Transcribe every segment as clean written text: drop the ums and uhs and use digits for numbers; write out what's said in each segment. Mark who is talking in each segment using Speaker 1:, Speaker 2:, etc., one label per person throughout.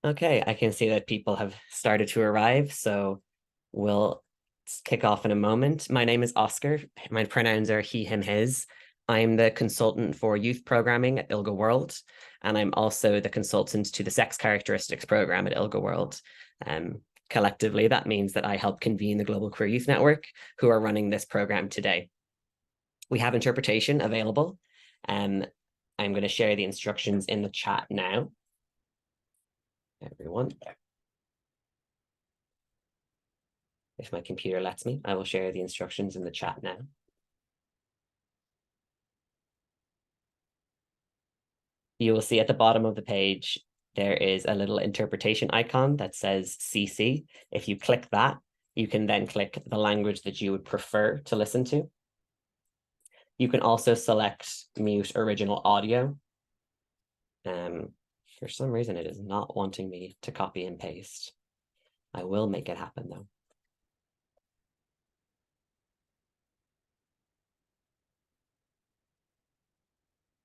Speaker 1: Okay, I can see that people have started to arrive, so we'll kick off in a moment. My name is Oscar. My pronouns are he, him, his. I'm the consultant for youth programming at ILGA World, and I'm also the consultant to the sex characteristics program at ILGA World. Collectively, that means that I help convene the Global Queer Youth Network, who are running this program today. We have interpretation available. I'm going to share the instructions in the chat now. Everyone. If my computer lets me, I will share the instructions in the chat now. You will see at the bottom of the page, there is a little interpretation icon that says CC. If you click that, you can then click the language that you would prefer to listen to. You can also select mute original audio. For some reason, it is not wanting me to copy and paste. I will make it happen though.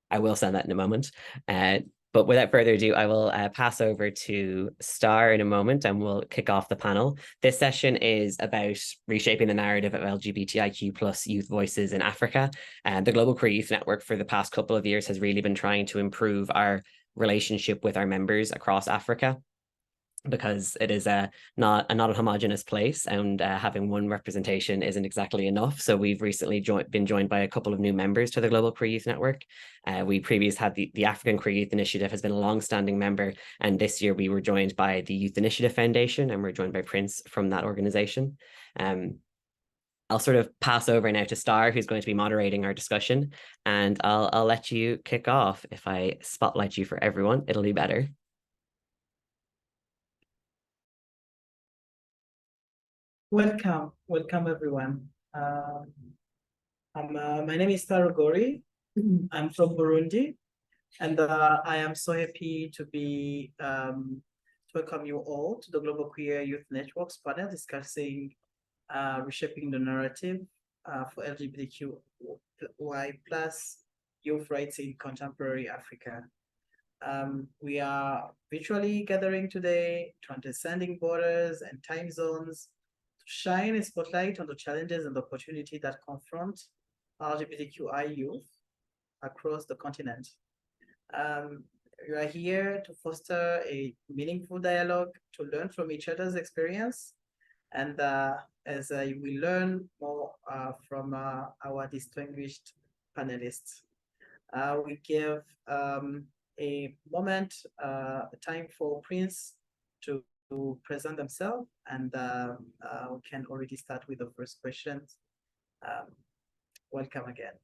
Speaker 1: I will send that in a moment. But without further ado, I will pass over to Star in a moment and we'll kick off the panel. This session is about reshaping the narrative of LGBTIQ plus youth voices in Africa. And the Global Queer Youth Network for the past couple of years has really been trying to improve our relationship with our members across Africa, because it is not a homogenous place, and having one representation isn't exactly enough. So we've recently been joined by a couple of new members to the Global Queer Youth Network. We previously had the African Queer Youth Initiative has been a long-standing member, and this year we were joined by the Youth Initiative Foundation, and we're joined by Prince from that organization. I'll sort of pass over now to Star, who's going to be moderating our discussion, and I'll let you kick off. If I spotlight you for everyone, it'll be better.
Speaker 2: Welcome everyone. My name is Taro Gori. I'm from Burundi, and I am so happy to be to welcome you all to the Global Queer Youth Networks panel discussing reshaping the narrative for LGBTQI plus youth rights in contemporary Africa. We are virtually gathering today to understanding borders and time zones, shine a spotlight on the challenges and the opportunity that confront LGBTQI youth across the continent. We are here to foster a meaningful dialogue, to learn from each other's experience, and as we learn more from our distinguished panelists. We give a moment, a time for Prince to present themselves, and we can already start with the first questions. Welcome again.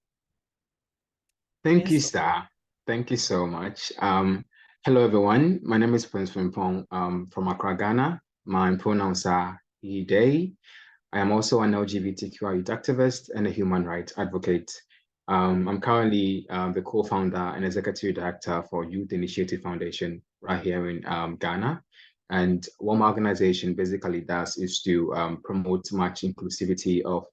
Speaker 3: Thank you, Star. Thank you so much. Hello, everyone. My name is Prince Frimpong from Accra, Ghana. My pronouns are he, they. I am also an LGBTQI youth activist and a human rights advocate. I'm currently the co-founder and executive director for Youth Initiative Foundation right here in Ghana. And what my organization basically does is to promote much inclusivity of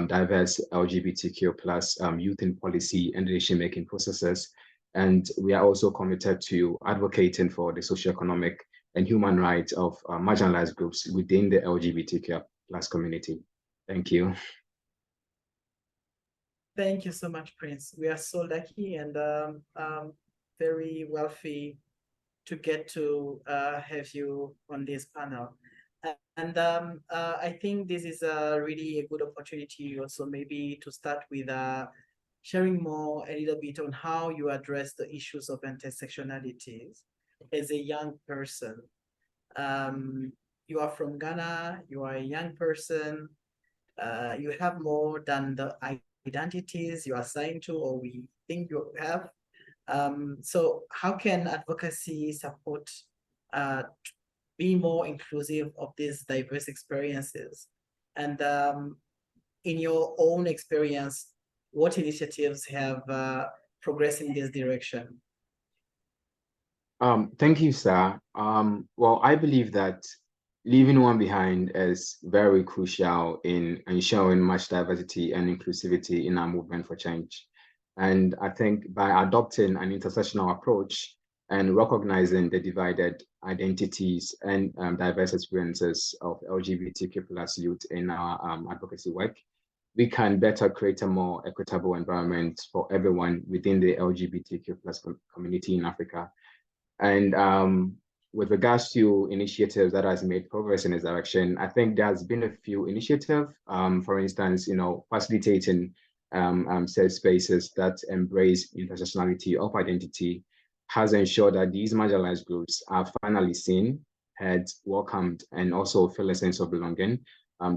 Speaker 3: diverse LGBTQ plus youth in policy and decision-making processes. And we are also committed to advocating for the socioeconomic and human rights of marginalized groups within the LGBTQ plus community. Thank you.
Speaker 2: Thank you so much, Prince. We are so lucky and very wealthy to get to have you on this panel. And I think this is really a good opportunity also maybe to start with sharing more a little bit on how you address the issues of intersectionalities as a young person. You are from Ghana, you are a young person, you have more than the identities you are assigned to or we think you have. So how can advocacy support be more inclusive of these diverse experiences? And in your own experience, what initiatives have progressed in this direction?
Speaker 3: Thank you, sir. Well, I believe that leaving one behind is very crucial in ensuring much diversity and inclusivity in our movement for change. And I think by adopting an intersectional approach, and recognizing the divided identities and diverse experiences of LGBTQ plus youth in our advocacy work, we can better create a more equitable environment for everyone within the LGBTQ plus community in Africa. And with regards to initiatives that has made progress in this direction, I think there's been a few initiatives. For instance, facilitating safe spaces that embrace intersectionality of identity has ensured that these marginalized groups are finally seen, heard, welcomed, and also feel a sense of belonging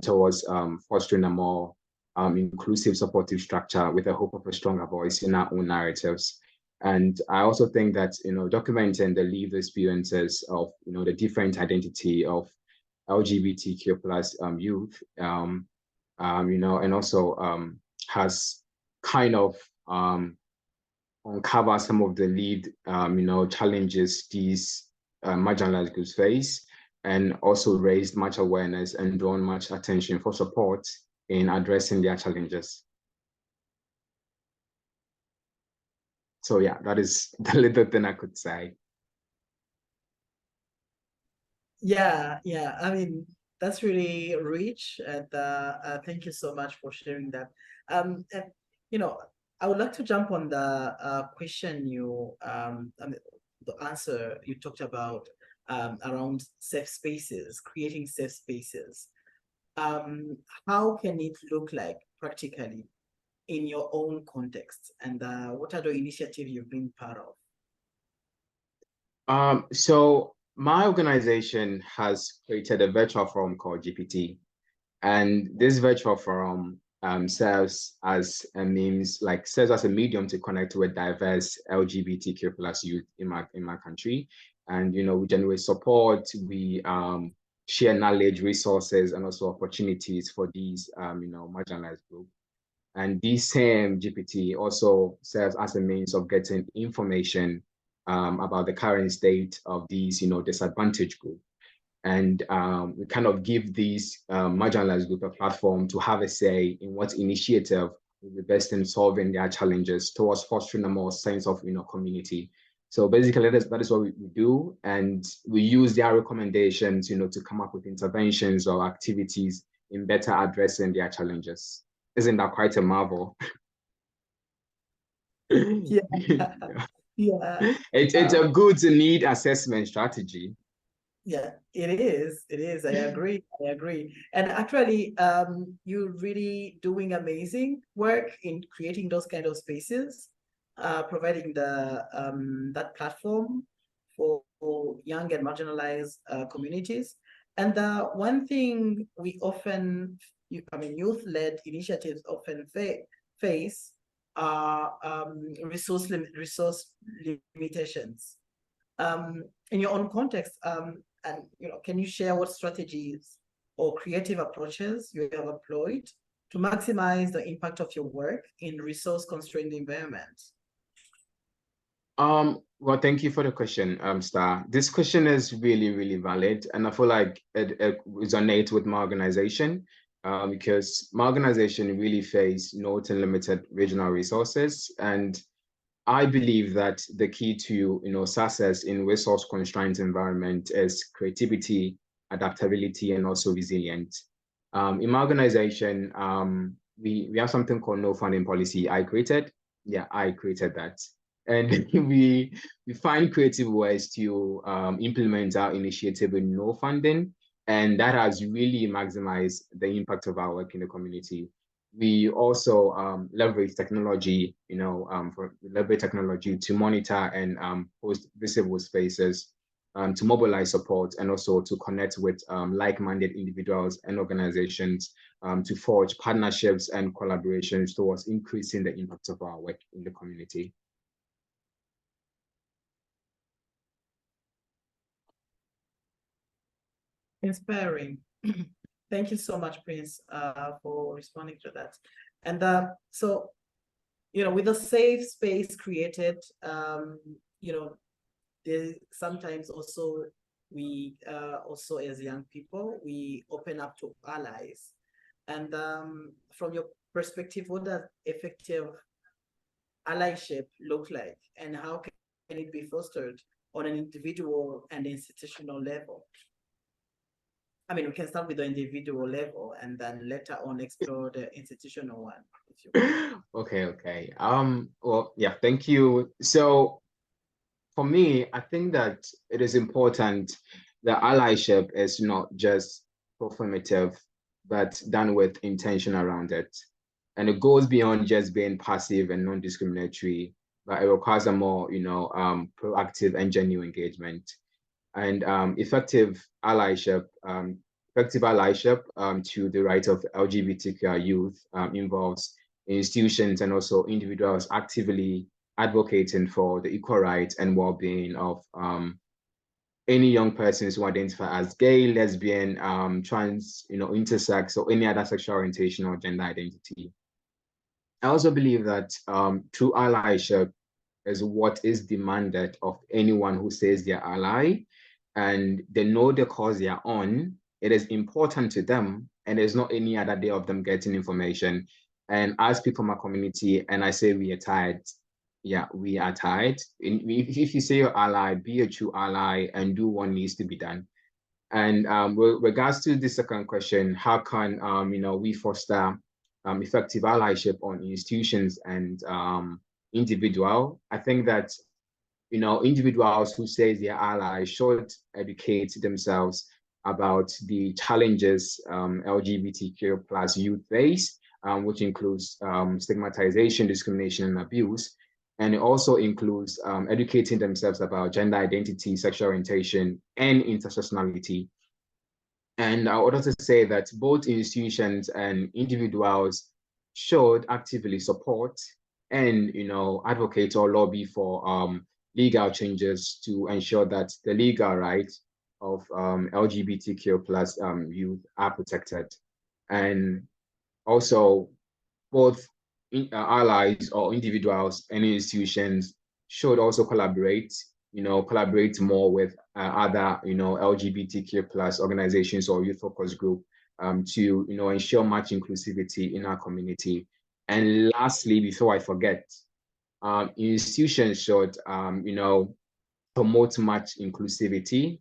Speaker 3: towards fostering a more inclusive, supportive structure with the hope of a stronger voice in our own narratives. And I also think that, documenting the lived experiences of, the different identity of LGBTQ plus youth, and also has kind of uncovered some of the lived, challenges these marginalized groups face, and also raised much awareness and drawn much attention for support in addressing their challenges. So yeah, that is the little thing I could say.
Speaker 2: Yeah, I mean, that's really rich, and thank you so much for sharing that. And I would like to jump on the question the answer you talked about around safe spaces, creating safe spaces. How can it look like practically in your own context, and what are the initiatives you've been part of?
Speaker 3: So my organization has created a virtual forum called GPT, and this virtual forum serves as a medium to connect with diverse LGBTQ plus youth in my country. And we generate support, we share knowledge, resources, and also opportunities for these marginalized groups. And this same GPT also serves as a means of getting information about the current state of these, disadvantaged groups. And we kind of give these marginalized group a platform to have a say in what initiative will be best in solving their challenges towards fostering a more sense of, community. So basically, that is what we do. And we use their recommendations, to come up with interventions or activities in better addressing their challenges. Isn't that quite a marvel?
Speaker 2: Yeah, yeah.
Speaker 3: It's a good need assessment strategy.
Speaker 2: Yeah, it is. It is. I agree. I agree. And actually, you're really doing amazing work in creating those kind of spaces, providing that platform for young and marginalized communities. And the one thing we often, youth-led initiatives often face are resource limitations. In your own context, and can you share what strategies or creative approaches you have employed to maximize the impact of your work in resource-constrained environments?
Speaker 3: Well, thank you for the question, Star. This question is really, really valid, and I feel like it resonates with my organization, because my organization really face not limited regional resources, and I believe that the key to success in resource-constrained environment is creativity, adaptability, and also resilience. In my organization, we have something called no funding policy. I created that, and we find creative ways to implement our initiative with no funding, and that has really maximized the impact of our work in the community. We also leverage technology, leverage technology to monitor and host visible spaces, to mobilize support, and also to connect with like-minded individuals and organizations, to forge partnerships and collaborations towards increasing the impact of our work in the community.
Speaker 2: Inspiring. Thank you so much, Prince, for responding to that. And so, with a safe space created, sometimes also we also as young people, we open up to allies. And from your perspective, what does effective allyship look like, and how can it be fostered on an individual and institutional level? I mean, we can start with the individual level and then later on explore the institutional one. If you
Speaker 3: Okay. Well, yeah, thank you. So for me, I think that it is important that allyship is not just performative, but done with intention around it. And it goes beyond just being passive and non-discriminatory, but it requires a more, proactive and genuine engagement. And effective allyship to the right of LGBTQI youth involves institutions and also individuals actively advocating for the equal rights and well-being of any young persons who identify as gay, lesbian, trans, intersex, or any other sexual orientation or gender identity. I also believe that true allyship is what is demanded of anyone who says they're ally and they know the cause they're on. It is important to them, and there's not any other day of them getting information. And as people from my community, and I say we are tired, yeah, we are tired. If you say you're ally, be a true ally and do what needs to be done. And with regards to the second question, how can we foster effective allyship on institutions and individual? I think that individuals who say they're allies should educate themselves about the challenges LGBTQ plus youth face, which includes stigmatization, discrimination, and abuse. And it also includes educating themselves about gender identity, sexual orientation, and intersectionality. And I would also say that both institutions and individuals should actively support and advocate or lobby for legal changes to ensure that the legal rights of LGBTQ plus youth are protected. And also both allies or individuals and institutions should also collaborate more with other, LGBTQ plus organizations or youth focus group to, ensure much inclusivity in our community. And lastly, before I forget, institutions should, promote much inclusivity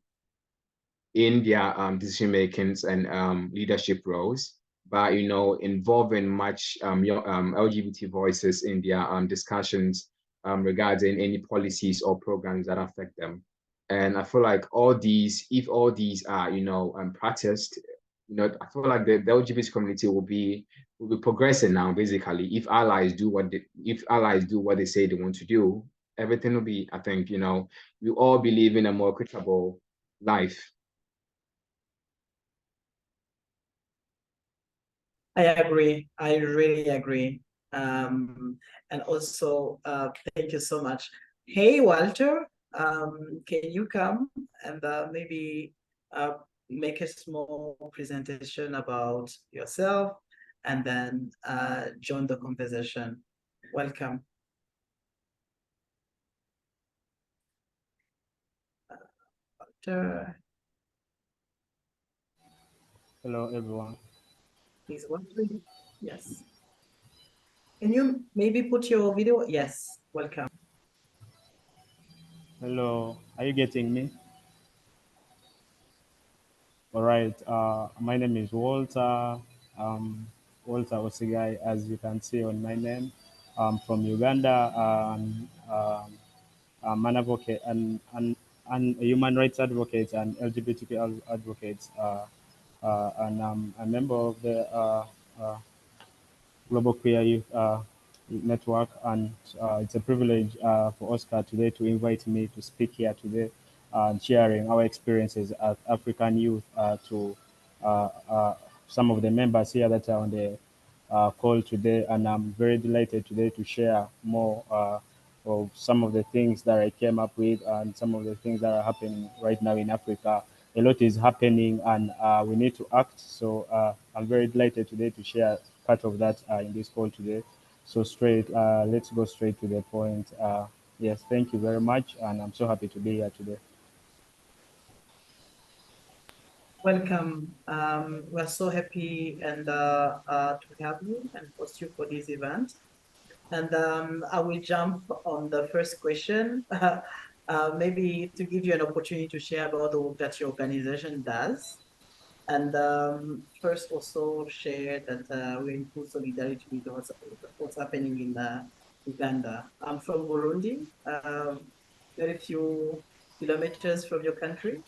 Speaker 3: in their decision makings and leadership roles by involving much LGBT voices in their discussions regarding any policies or programs that affect them. And I feel like if all these are practiced, I feel like the LGBT community will be progressing now. Basically, if allies do what they say they want to do, everything will be. I think we all believe in a more equitable life.
Speaker 2: I agree. I really agree. And also, thank you so much. Hey, Walter, can you come and maybe make a small presentation about yourself and then join the conversation? Welcome. Walter,
Speaker 4: Hello, everyone.
Speaker 2: please, Walter. Yes. Can you maybe put your video? Yes, welcome.
Speaker 4: Hello, are you getting me? All right. My name is Walter. Walter Osigai, as you can see on my name. I'm from Uganda. I'm an advocate and a human rights advocate and LGBTQ advocate. And I'm a member of the Global Queer Youth Network, and it's a privilege for Oscar today to invite me to speak here today, sharing our experiences as African youth to some of the members here that are on the call today. And I'm very delighted today to share more of some of the things that I came up with and some of the things that are happening right now in Africa. A lot is happening, and we need to act. So I'm very delighted today to share part of that in this call today. So let's go straight to the point. Yes, thank you very much, and I'm so happy to be here today.
Speaker 2: Welcome. We're so happy and to have you and host you for this event. And I will jump on the first question maybe to give you an opportunity to share about the work that your organization does. And first also share that we're in full solidarity with what's happening in Uganda. I'm from Burundi, very few kilometers from your country.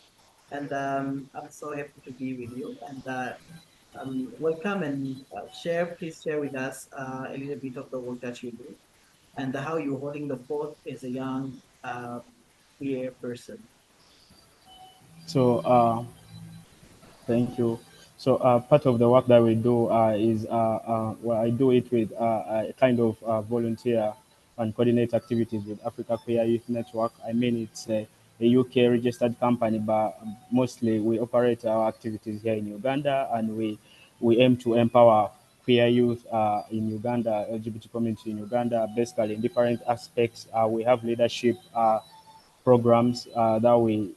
Speaker 2: And I'm so happy to be with you. And welcome and please share with us a little bit of the work that you do and how you're holding the fort as a young queer person.
Speaker 4: So, thank you. So, part of the work that we do is, well, I do it with I kind of volunteer and coordinate activities with Africa Queer Youth Network. I mean, it's a UK registered company, but mostly we operate our activities here in Uganda, and we aim to empower queer youth in Uganda, LGBT community in Uganda, basically in different aspects. We have leadership programs that we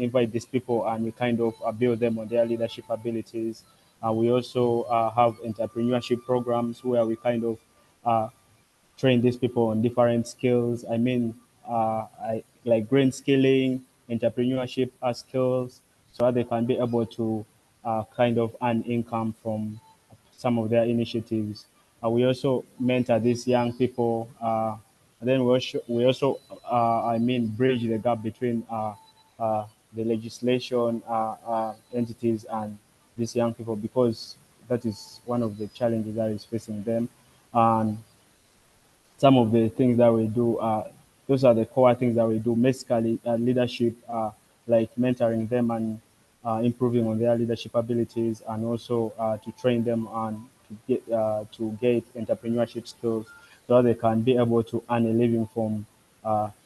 Speaker 4: invite these people and we kind of build them on their leadership abilities. We also have entrepreneurship programs where we kind of train these people on different skills. I mean, I like brain scaling, entrepreneurship skills, so that they can be able to kind of earn income from some of their initiatives. We also mentor these young people. And then I mean, bridge the gap between the legislation entities and these young people, because that is one of the challenges that is facing them. And some of the things that we do, those are the core things that we do. Basically, leadership, like mentoring them and improving on their leadership abilities, and also to train them and to get entrepreneurship skills, so that they can be able to earn a living from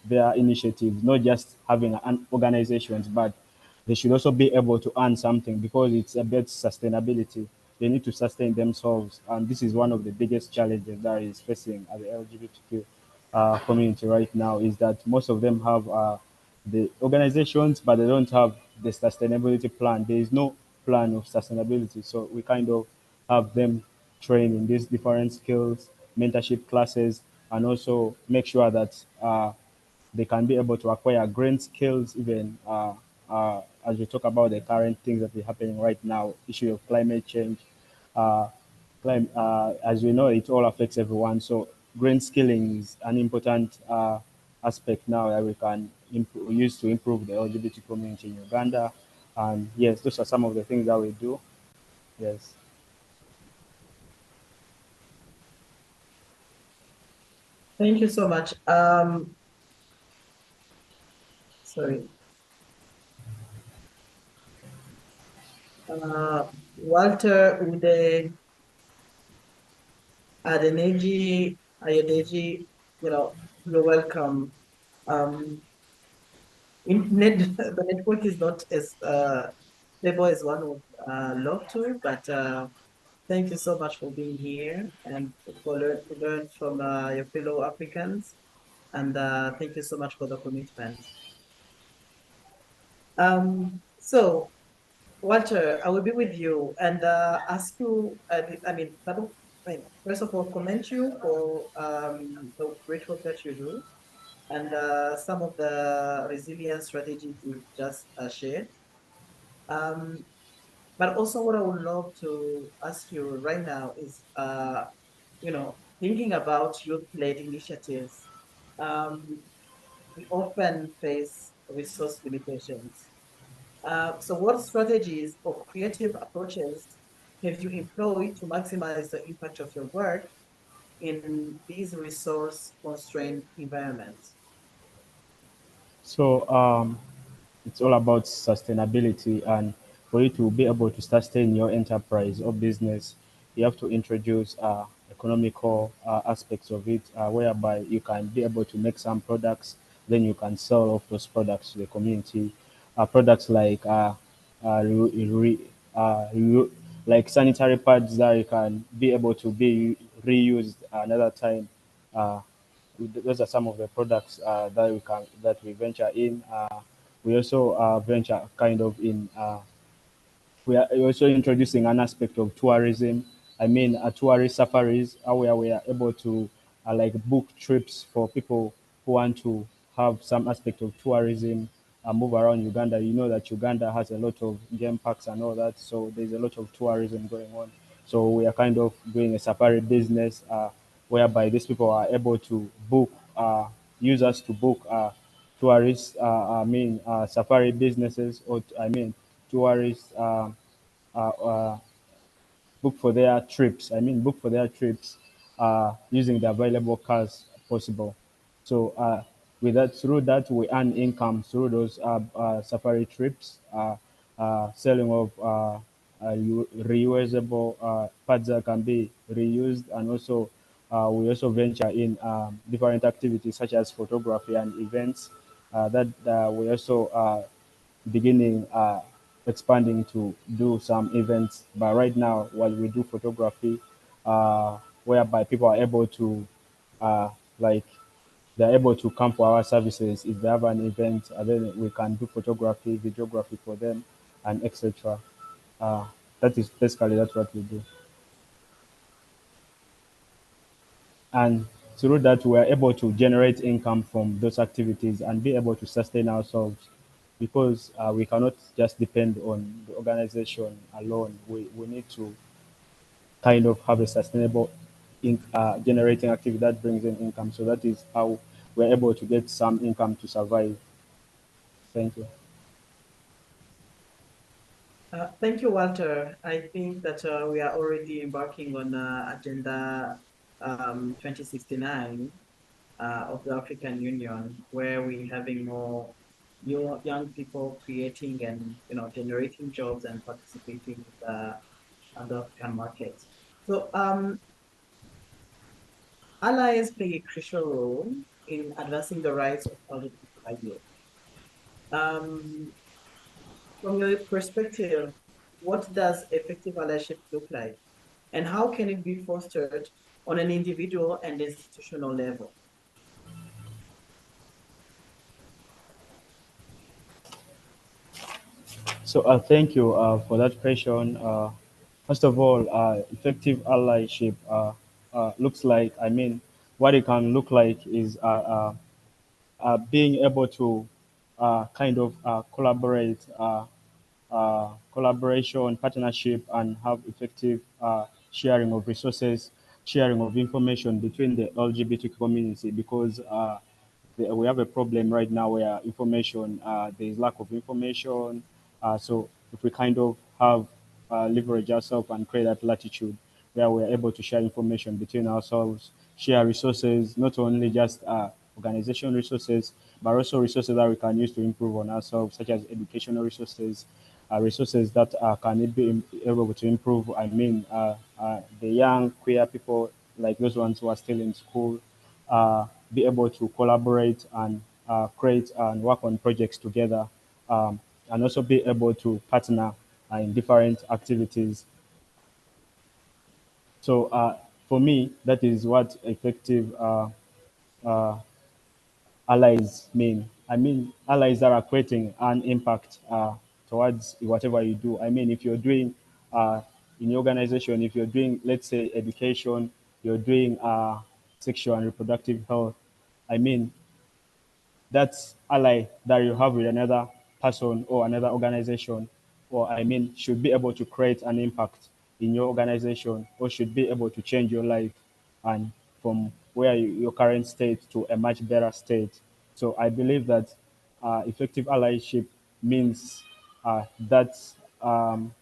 Speaker 4: their initiatives, not just having an organizations, but they should also be able to earn something, because it's about sustainability. They need to sustain themselves, and this is one of the biggest challenges that is facing the LGBTQ community right now. Is that most of them have the organizations, but they don't have the sustainability plan. There is no plan of sustainability, so we kind of have them train in these different skills, mentorship classes, and also make sure that they can be able to acquire great skills, even as we talk about the current things that are happening right now, issue of climate change. Uh, as we know, it all affects everyone. So grain skilling is an important aspect now that we can use to improve the LGBT community in Uganda. And yes, those are some of the things that we do. Yes.
Speaker 2: Thank you so much. Sorry. Walter Ude Adeneji Ayodeji, you're welcome. The network is not as stable as one would love to, but thank you so much for being here and to learn from your fellow Africans. And thank you so much for the commitment. So Walter, I will be with you and ask you, first of all, commend you for the great work that you do and some of the resilience strategies you just shared. Um, but also what I would love to ask you right now is, thinking about youth-led initiatives, um, we often face resource limitations. So what strategies or creative approaches have you employed to maximize the impact of your work in these resource-constrained environments?
Speaker 4: So it's all about sustainability, and for you to be able to sustain your enterprise or business, you have to introduce economical aspects of it, whereby you can be able to make some products, then you can sell off those products to the community. Products like re- re- re- like sanitary pads that you can be able to be reused another time. uh, those are some of the products that we venture in. We also venture kind of in. We are also introducing an aspect of tourism. I mean, tourist safaris, where we are able to like book trips for people who want to have some aspect of tourism, move around Uganda. You know that Uganda has a lot of game parks and all that, so there's a lot of tourism going on. So we are kind of doing a safari business whereby these people are able to book, use us to book tourists, safari businesses, or tourists book for their trips. Book for their trips using the available cars possible. So with that, through that, we earn income through those safari trips, selling of reusable parts that can be reused, and also we also venture in different activities such as photography and events. That we also beginning expanding to do some events. But right now, while we do photography, whereby people are able to, like, they're able to come for our services if they have an event, and then we can do photography, videography for them, and etc. Uh, that is basically that's what we do. And through that we are able to generate income from those activities and be able to sustain ourselves, because we cannot just depend on the organization alone. We need to kind of have a sustainable generating activity that brings in income. So that is how we're able to get some income to survive. Thank you.
Speaker 2: Thank you, Walter. I think that we are already embarking on Agenda 2069 of the African Union, where we're having more young people creating and generating jobs and participating in the African market. So allies play a crucial role in advancing the rights of LGBTIQ. Um, from your perspective, what does effective allyship look like? And how can it be fostered on an individual and institutional level?
Speaker 4: So thank you for that question. First of all, effective allyship looks like, what it can look like is being able to kind of collaborate, collaboration, partnership, and have effective sharing of resources, sharing of information between the LGBT community, because we have a problem right now where information, there is lack of information. So if we kind of have leverage ourselves and create that latitude where we're able to share information between ourselves, share resources, not only just organization resources, but also resources that we can use to improve on ourselves, such as educational resources, resources that can be able to improve. The young queer people, like those ones who are still in school, be able to collaborate and create and work on projects together, and also be able to partner in different activities. So for me, that is what effective uh, allies mean. Allies that are creating an impact towards whatever you do. If you're doing in your organization, if you're doing, let's say, education, you're doing sexual and reproductive health. I mean, that's ally that you have with another person or another organization, or should be able to create an impact in your organization, or should be able to change your life and from where your current state to a much better state. So I believe that effective allyship means that um,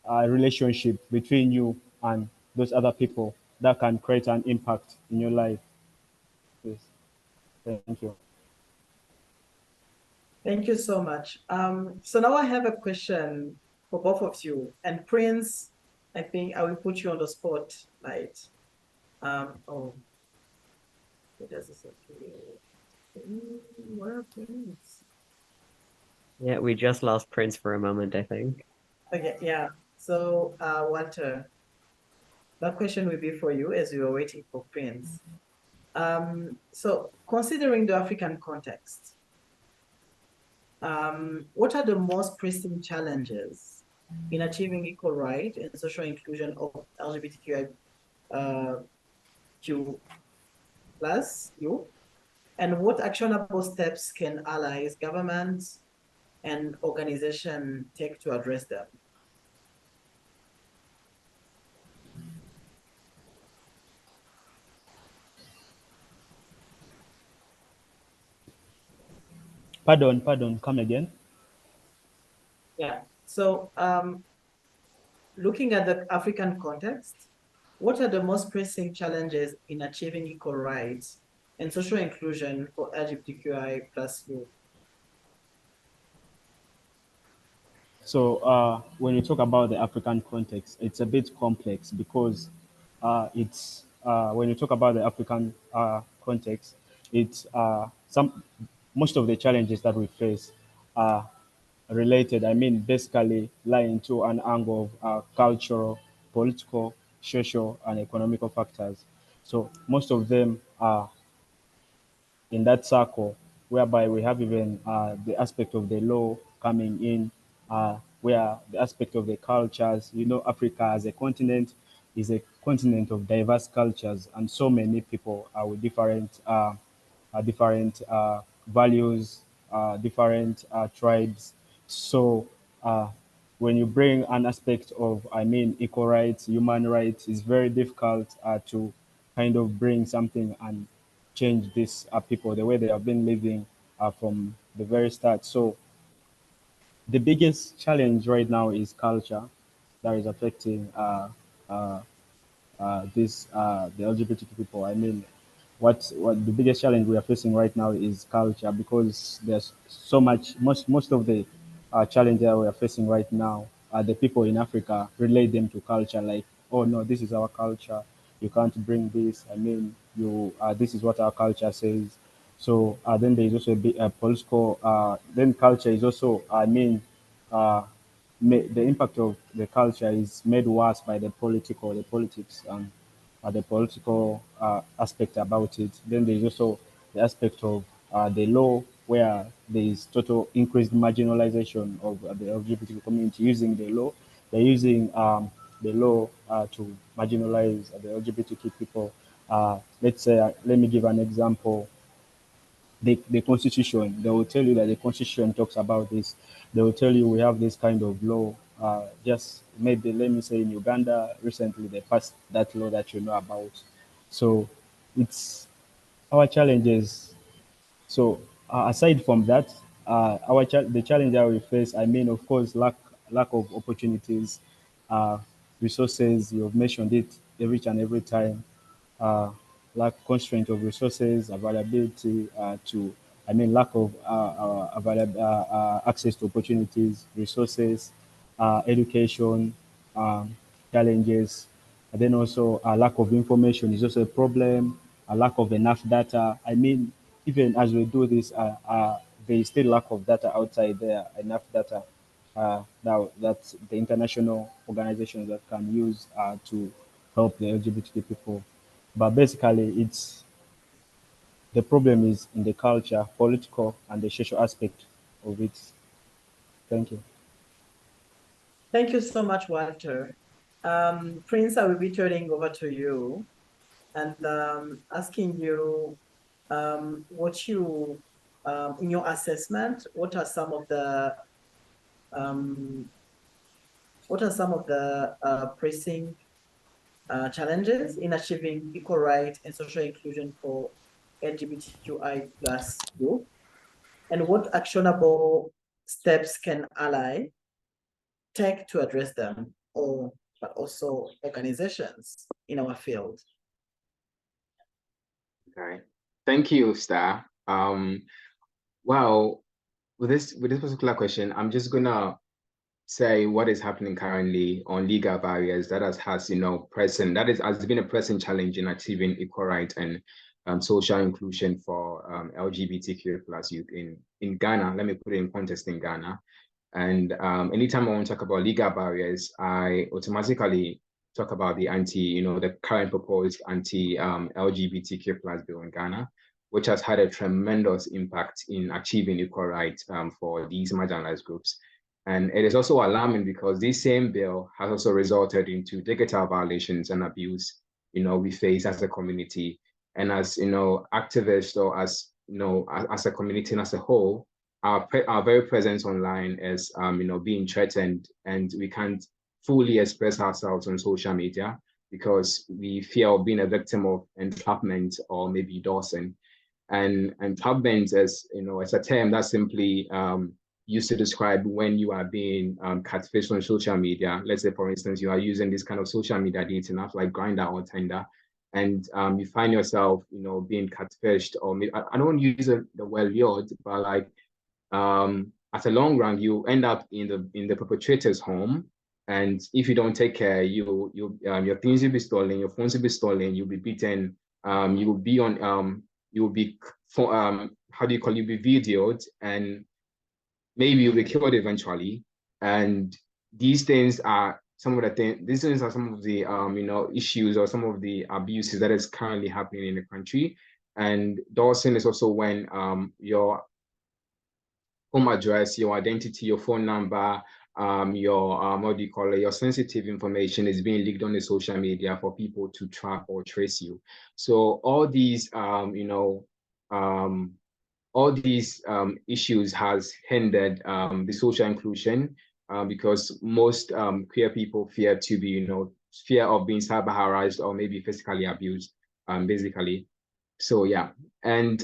Speaker 4: relationship between you and those other people that can create an impact in your life. Yes. Thank you.
Speaker 2: Thank you so much. So now I have a question for both of you. And Prince, I think I will put you on the spot, right? Oh, what does this say? Where are Prince?
Speaker 1: Yeah, we just lost Prince for a moment, I think.
Speaker 2: Okay, yeah. So, Walter, that question will be for you as we were waiting for Prince. So considering the African context, what are the most pressing challenges in achieving equal right and social inclusion of LGBTQI Q plus you? And what actionable steps can allies, governments, and organizations take to address them?
Speaker 4: Pardon, come again.
Speaker 2: Yeah. So looking at the African context, what are the most pressing challenges in achieving equal rights and social inclusion for LGBTQI plus youth?
Speaker 4: So when you talk about the African context, it's a bit complex because it's when you talk about the African context, it's some most of the challenges that we face are related. I mean, basically lie into an angle of cultural, political, social, and economical factors. So most of them are in that circle, whereby we have even the aspect of the law coming in, where the aspect of the cultures, Africa as a continent is a continent of diverse cultures, and so many people are with different values, different tribes. So when you bring an aspect of, I mean, equal rights, human rights, it's very difficult to kind of bring something and change these people the way they have been living from the very start. So the biggest challenge right now is culture that is affecting uh, the LGBTQ people. I mean, what the biggest challenge we are facing right now is culture, because there's so much most of the challenge that we are facing right now. The people in Africa relate them to culture, like, oh no, this is our culture. You can't bring this. I mean, you this is what our culture says. So then there is also a bit political. Then culture is also, I mean, uh, the impact of the culture is made worse by the politics, and the political aspect about it. Then there's also the aspect of the law, where there is total increased marginalization of the LGBT community using the law. They're using the law to marginalize the LGBTQ people. Let's say, let me give an example. The constitution, they will tell you that the constitution talks about this. They will tell you we have this kind of law. Just maybe, let me say, in Uganda recently they passed that law that you know about. So it's our challenges. So aside from that, the challenge that we face, I mean, of course, lack of opportunities, uh, resources. You've mentioned it each and every time. Uh, Lack constraint of resources, availability I mean, lack of access to opportunities, resources, education, um, challenges. And then also a lack of information is also a problem, a lack of enough data. I mean, even as we do this, there is still lack of data outside there, enough data that the international organizations that can use to help the LGBT people. But basically, the problem is in the culture, political, and the social aspect of it. Thank you.
Speaker 2: Thank you so much, Walter. Prince, I will be turning over to you and asking you what you, in your assessment, um, what are some of the pressing challenges in achieving equal rights and social inclusion for LGBTQI plus group? And what actionable steps can ally take to address them, or but also organizations in our field?
Speaker 3: Okay. Thank you, Star. Well, with this particular question, I'm just gonna say what is happening currently on legal barriers that has present has been a present challenge in achieving equal rights and social inclusion for LGBTQ plus youth in Ghana. Let me put it in context in Ghana. And anytime I want to talk about legal barriers, I automatically talk about the current proposed anti-LGBTQ plus bill in Ghana, which has had a tremendous impact in achieving equal rights for these marginalized groups. And it is also alarming because this same bill has also resulted into digital violations and abuse, we face as a community. And as, activists or as as a community and as a whole, our very presence online is, being threatened, and we can't fully express ourselves on social media because we fear of being a victim of entrapment or maybe doxing. And entrapment is, it's a term that simply used to describe when you are being catfished on social media. Let's say, for instance, you are using this kind of social media dating apps like Grindr or Tinder, and you find yourself, being catfished, or maybe, I don't use the word lured, but like at a long run, you end up in the perpetrator's home. And if you don't take care, your things will be stolen, your phones will be stolen, you'll be beaten, you will be on you will be how do you call it? You'll be videoed, and maybe you'll be killed eventually. And these things are some of the things. These things are some of the issues or some of the abuses that is currently happening in the country. And doxing is also when your home address, your identity, your phone number, your what do you call it? Your sensitive information is being leaked on the social media for people to track or trace you. So all these issues has hindered the social inclusion because most queer people fear to be, fear of being cyber harassed or maybe physically abused, basically. So yeah, and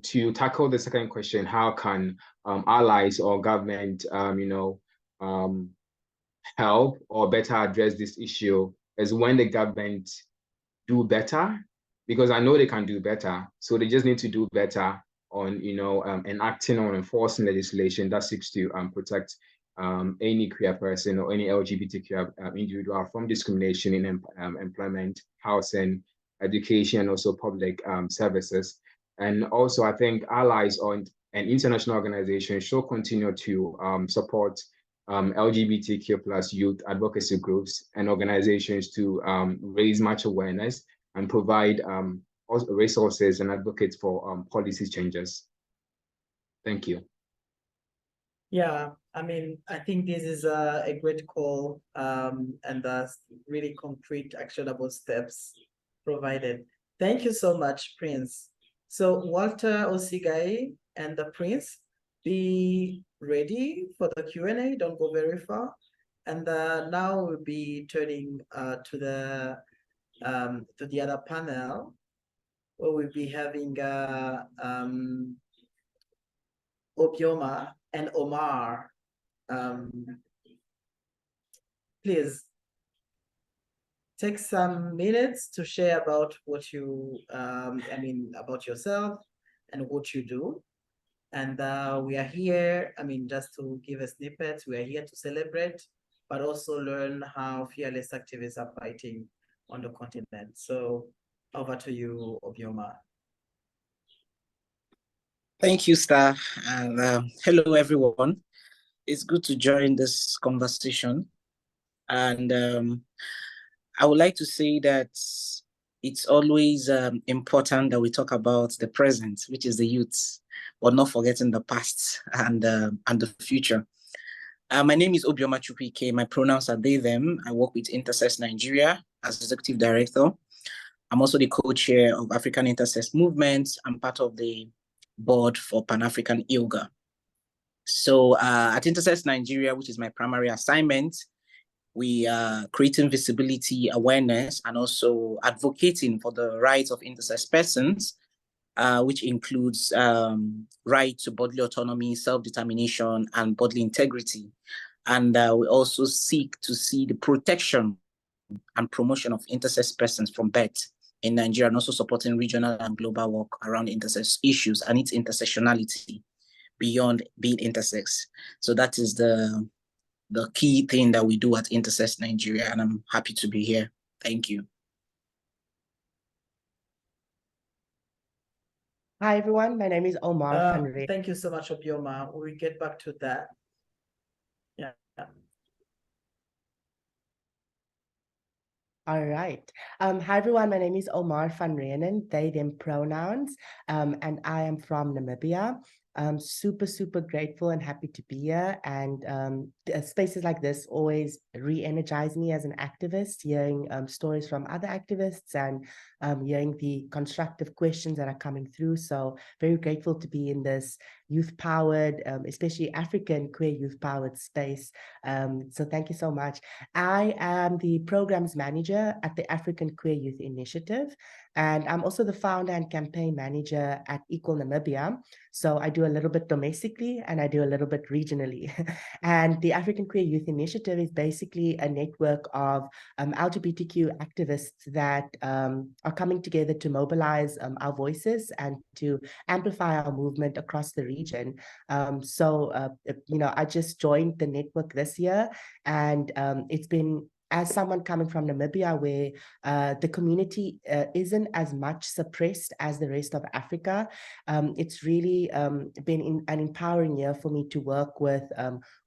Speaker 3: to tackle the second question, how can allies or government, help or better address this issue, is when the government do better, because I know they can do better. So they just need to do better on, enacting or enforcing legislation that seeks to protect any queer person or any LGBTQ individual from discrimination in employment, housing, education, and also public services. And also, I think allies and international organizations should continue to support LGBTQ plus youth advocacy groups and organizations to raise much awareness and provide resources and advocates for policy changes. Thank you.
Speaker 2: Yeah, I mean, I think this is a great call and really concrete, actionable steps provided. Thank you so much, Prince. So Walter Osigai and the Prince, be ready for the Q&A. Don't go very far. And now we'll be turning to the other panel, where we'll be having Obioma and Omar. Please take some minutes to share about what you, about yourself and what you do. And we are here, just to give a snippet, we are here to celebrate, but also learn how fearless activists are fighting on the continent. So over to you, Obioma.
Speaker 5: Thank you, Star. And hello, everyone. It's good to join this conversation. And I would like to say that it's always important that we talk about the present, which is the youth, but not forgetting the past and the future. My name is Obioma Chupike. My pronouns are they, them. I work with Intersex Nigeria as Executive Director. I'm also the co-chair of African Intersex Movement. I'm part of the board for Pan-African ILGA. So at Intersex Nigeria, which is my primary assignment, we are creating visibility, awareness, and also advocating for the rights of intersex persons, which includes right to bodily autonomy, self-determination, and bodily integrity. And we also seek to see the protection and promotion of intersex persons from birth in Nigeria, and also supporting regional and global work around intersex issues and its intersectionality beyond being intersex. So that is the key thing that we do at Intersex Nigeria, and I'm happy to be here. Thank you.
Speaker 6: Hi, everyone. My name is Omar.
Speaker 2: Thank you so much, Obioma. We'll get back to that. Yeah.
Speaker 6: All right. Hi, everyone. My name is Omar van Reenen, they, them pronouns, and I am from Namibia. I'm super, super grateful and happy to be here. And spaces like this always re-energize me as an activist, hearing stories from other activists and hearing the constructive questions that are coming through. So very grateful to be in this youth-powered, especially African queer youth-powered space. So thank you so much. I am the programs manager at the African Queer Youth Initiative, and I'm also the founder and campaign manager at Equal Namibia. So I do a little bit domestically and I do a little bit regionally. And the African Queer Youth Initiative is basically a network of LGBTQ activists that are coming together to mobilize our voices and to amplify our movement across the region. I just joined the network this year, and it's been, as someone coming from Namibia, where the community isn't as much suppressed as the rest of Africa, it's really been an empowering year for me to work with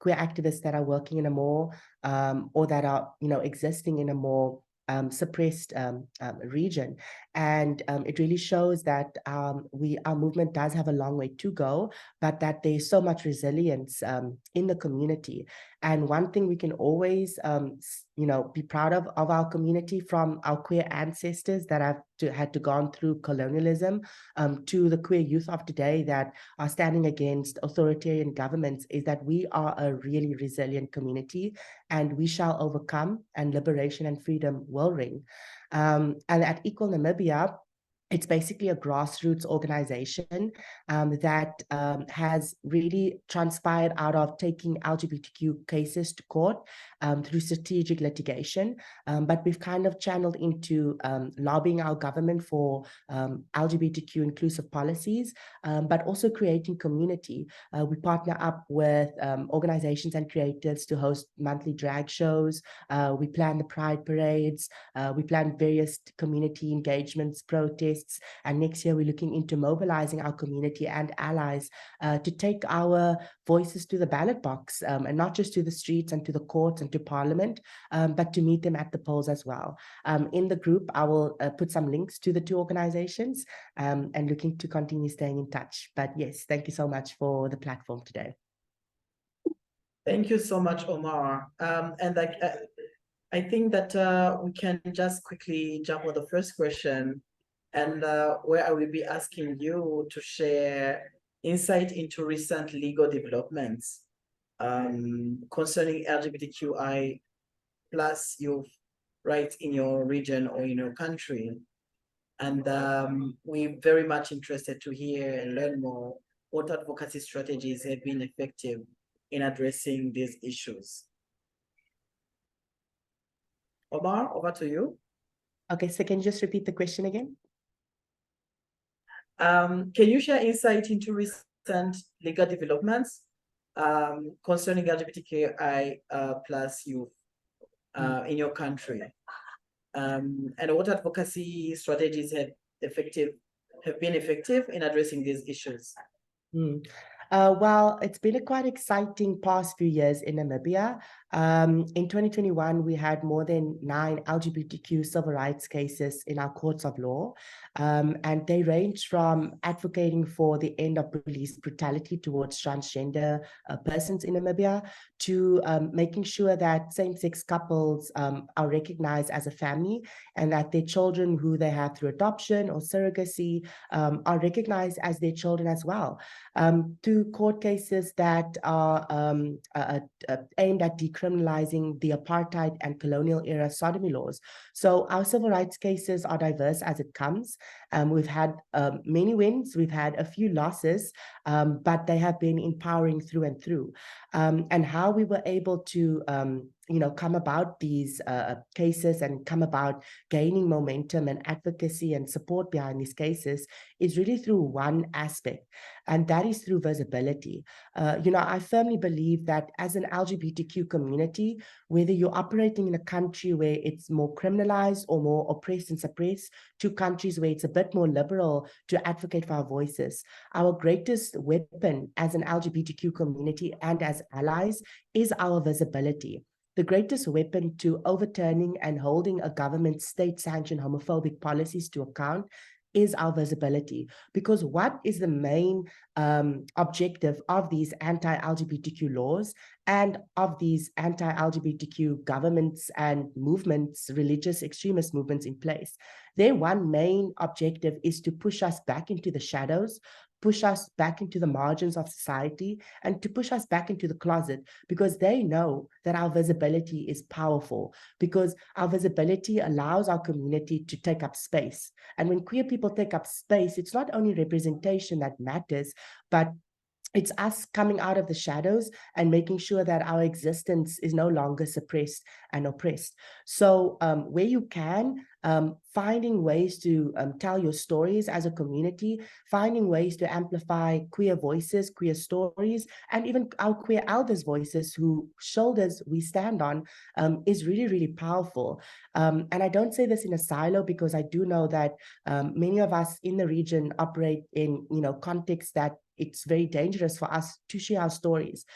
Speaker 6: queer activists that are working in a more, or that are, existing in a more suppressed region. And it really shows that our movement does have a long way to go, but that there's so much resilience in the community. And one thing we can always, be proud of our community, from our queer ancestors that have had to gone through colonialism, to the queer youth of today that are standing against authoritarian governments, is that we are a really resilient community, and we shall overcome, and liberation and freedom will ring. And at Equal Namibia, it's basically a grassroots organization that has really transpired out of taking LGBTQ cases to court through strategic litigation. But we've kind of channeled into lobbying our government for LGBTQ inclusive policies, but also creating community. We partner up with organizations and creatives to host monthly drag shows. We plan the pride parades. We plan various community engagements, protests. And next year, we're looking into mobilizing our community and allies to take our voices to the ballot box, and not just to the streets and to the courts and to parliament, but to meet them at the polls as well. In the group, I will put some links to the two organizations, and looking to continue staying in touch. But yes, thank you so much for the platform today.
Speaker 2: Thank you so much, Omar. I think that we can just quickly jump on the first question, and where I will be asking you to share insight into recent legal developments concerning LGBTQI plus youth rights in your region or in your country. And we're very much interested to hear and learn more what advocacy strategies have been effective in addressing these issues. Omar, over to you.
Speaker 6: Okay, so can you just repeat the question again?
Speaker 2: Can you share insight into recent legal developments concerning LGBTQI plus youth in your country? And what advocacy strategies have been effective in addressing these issues?
Speaker 6: Well, it's been a quite exciting past few years in Namibia. In 2021, we had more than 9 LGBTQ civil rights cases in our courts of law. And they range from advocating for the end of police brutality towards transgender persons in Namibia, to making sure that same-sex couples are recognized as a family, and that their children who they have through adoption or surrogacy are recognized as their children as well. To court cases that are aimed at decriminalizing the apartheid and colonial era sodomy laws. So our civil rights cases are diverse as it comes. We've had many wins, we've had a few losses, but they have been empowering through and through. And how we were able to come about these cases and come about gaining momentum and advocacy and support behind these cases is really through one aspect, and that is through visibility. I firmly believe that as an LGBTQ community, whether you're operating in a country where it's more criminalized or more oppressed and suppressed, to countries where it's a bit more liberal, to advocate for our voices, our greatest weapon as an LGBTQ community and as allies is our visibility. The greatest weapon to overturning and holding a government's state-sanctioned homophobic policies to account is our visibility. Because what is the main objective of these anti-LGBTQ laws and of these anti-LGBTQ governments and movements, religious extremist movements in place? Their one main objective is to push us back into the shadows, push us back into the margins of society, and to push us back into the closet, because they know that our visibility is powerful, because our visibility allows our community to take up space. And when queer people take up space, it's not only representation that matters, but it's us coming out of the shadows and making sure that our existence is no longer suppressed and oppressed. So where you can, finding ways to tell your stories as a community, finding ways to amplify queer voices, queer stories, and even our queer elders' voices whose shoulders we stand on is really, really powerful. And I don't say this in a silo, because I do know that many of us in the region operate in, contexts that it's very dangerous for us to share our stories.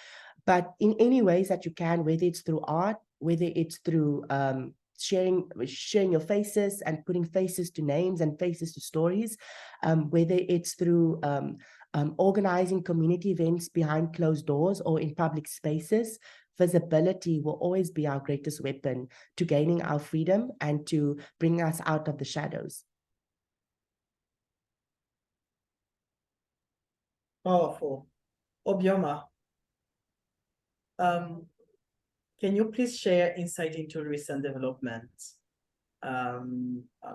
Speaker 6: But in any ways that you can, whether it's through art, whether it's through sharing your faces and putting faces to names and faces to stories, whether it's through organizing community events behind closed doors or in public spaces, visibility will always be our greatest weapon to gaining our freedom and to bring us out of the shadows.
Speaker 2: Powerful. Obioma, can you please share insight into recent developments,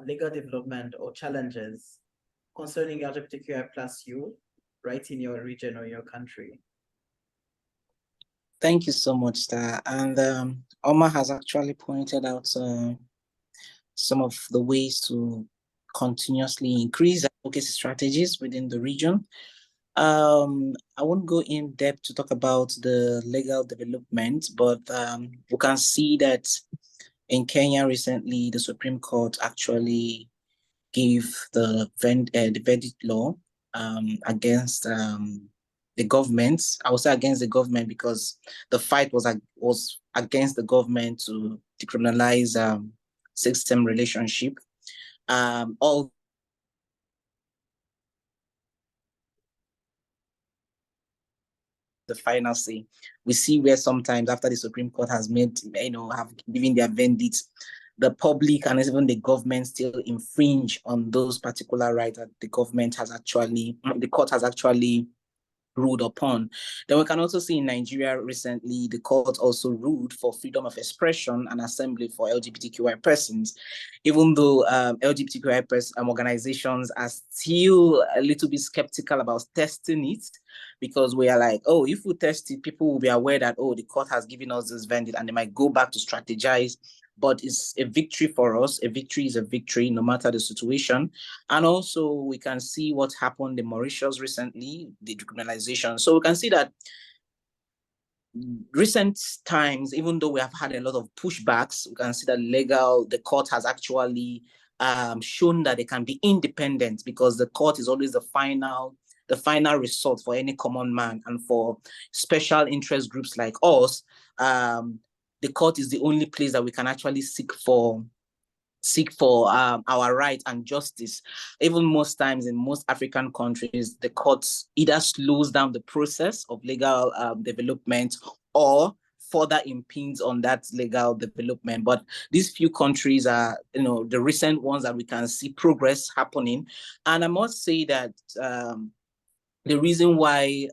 Speaker 2: legal development or challenges concerning LGBTQI+ youth right in your region or your country?
Speaker 5: Thank you so much, Star. And Omar has actually pointed out some of the ways to continuously increase advocacy strategies within the region. I won't go in depth to talk about the legal development, but we can see that in Kenya recently, the Supreme Court actually gave the verdict law against the government. I would say against the government because the fight was against the government to decriminalize same-sex relationship. All the final say. We see where sometimes after the Supreme Court has made, have given their verdict, the public and even the government still infringe on those particular rights that the court has actually ruled upon. Then we can also see in Nigeria recently, the court also ruled for freedom of expression and assembly for LGBTQI persons, even though LGBTQI organizations are still a little bit skeptical about testing it, because we are like, oh, if we test it, people will be aware that, oh, the court has given us this verdict, and they might go back to strategize. But it's a victory for us. A victory is a victory, no matter the situation. And also, we can see what happened in Mauritius recently, the decriminalization. So we can see that recent times, even though we have had a lot of pushbacks, we can see that the court has actually shown that they can be independent, because the court is always the final resort for any common man. And for special interest groups like us, the court is the only place that we can actually seek for our right and justice. Even most times in most African countries, the courts either slows down the process of legal development or further impedes on that legal development. But these few countries are, the recent ones that we can see progress happening. And I must say that the reason why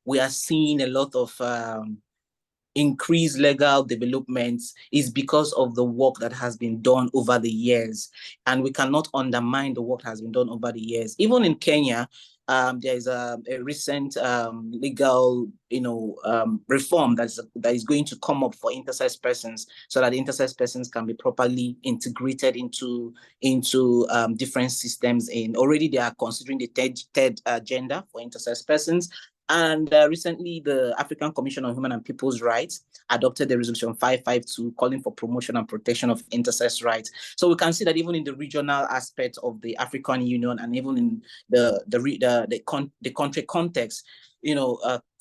Speaker 5: we are seeing a lot of increased legal developments is because of the work that has been done over the years. And we cannot undermine the work that has been done over the years. Even in Kenya, there is a recent legal reform that is going to come up for intersex persons, so that intersex persons can be properly integrated into different systems. And already they are considering the third agenda for intersex persons. And recently, the African Commission on Human and People's Rights adopted the resolution 552 calling for promotion and protection of intersex rights. So we can see that even in the regional aspect of the African Union, and even in the country context,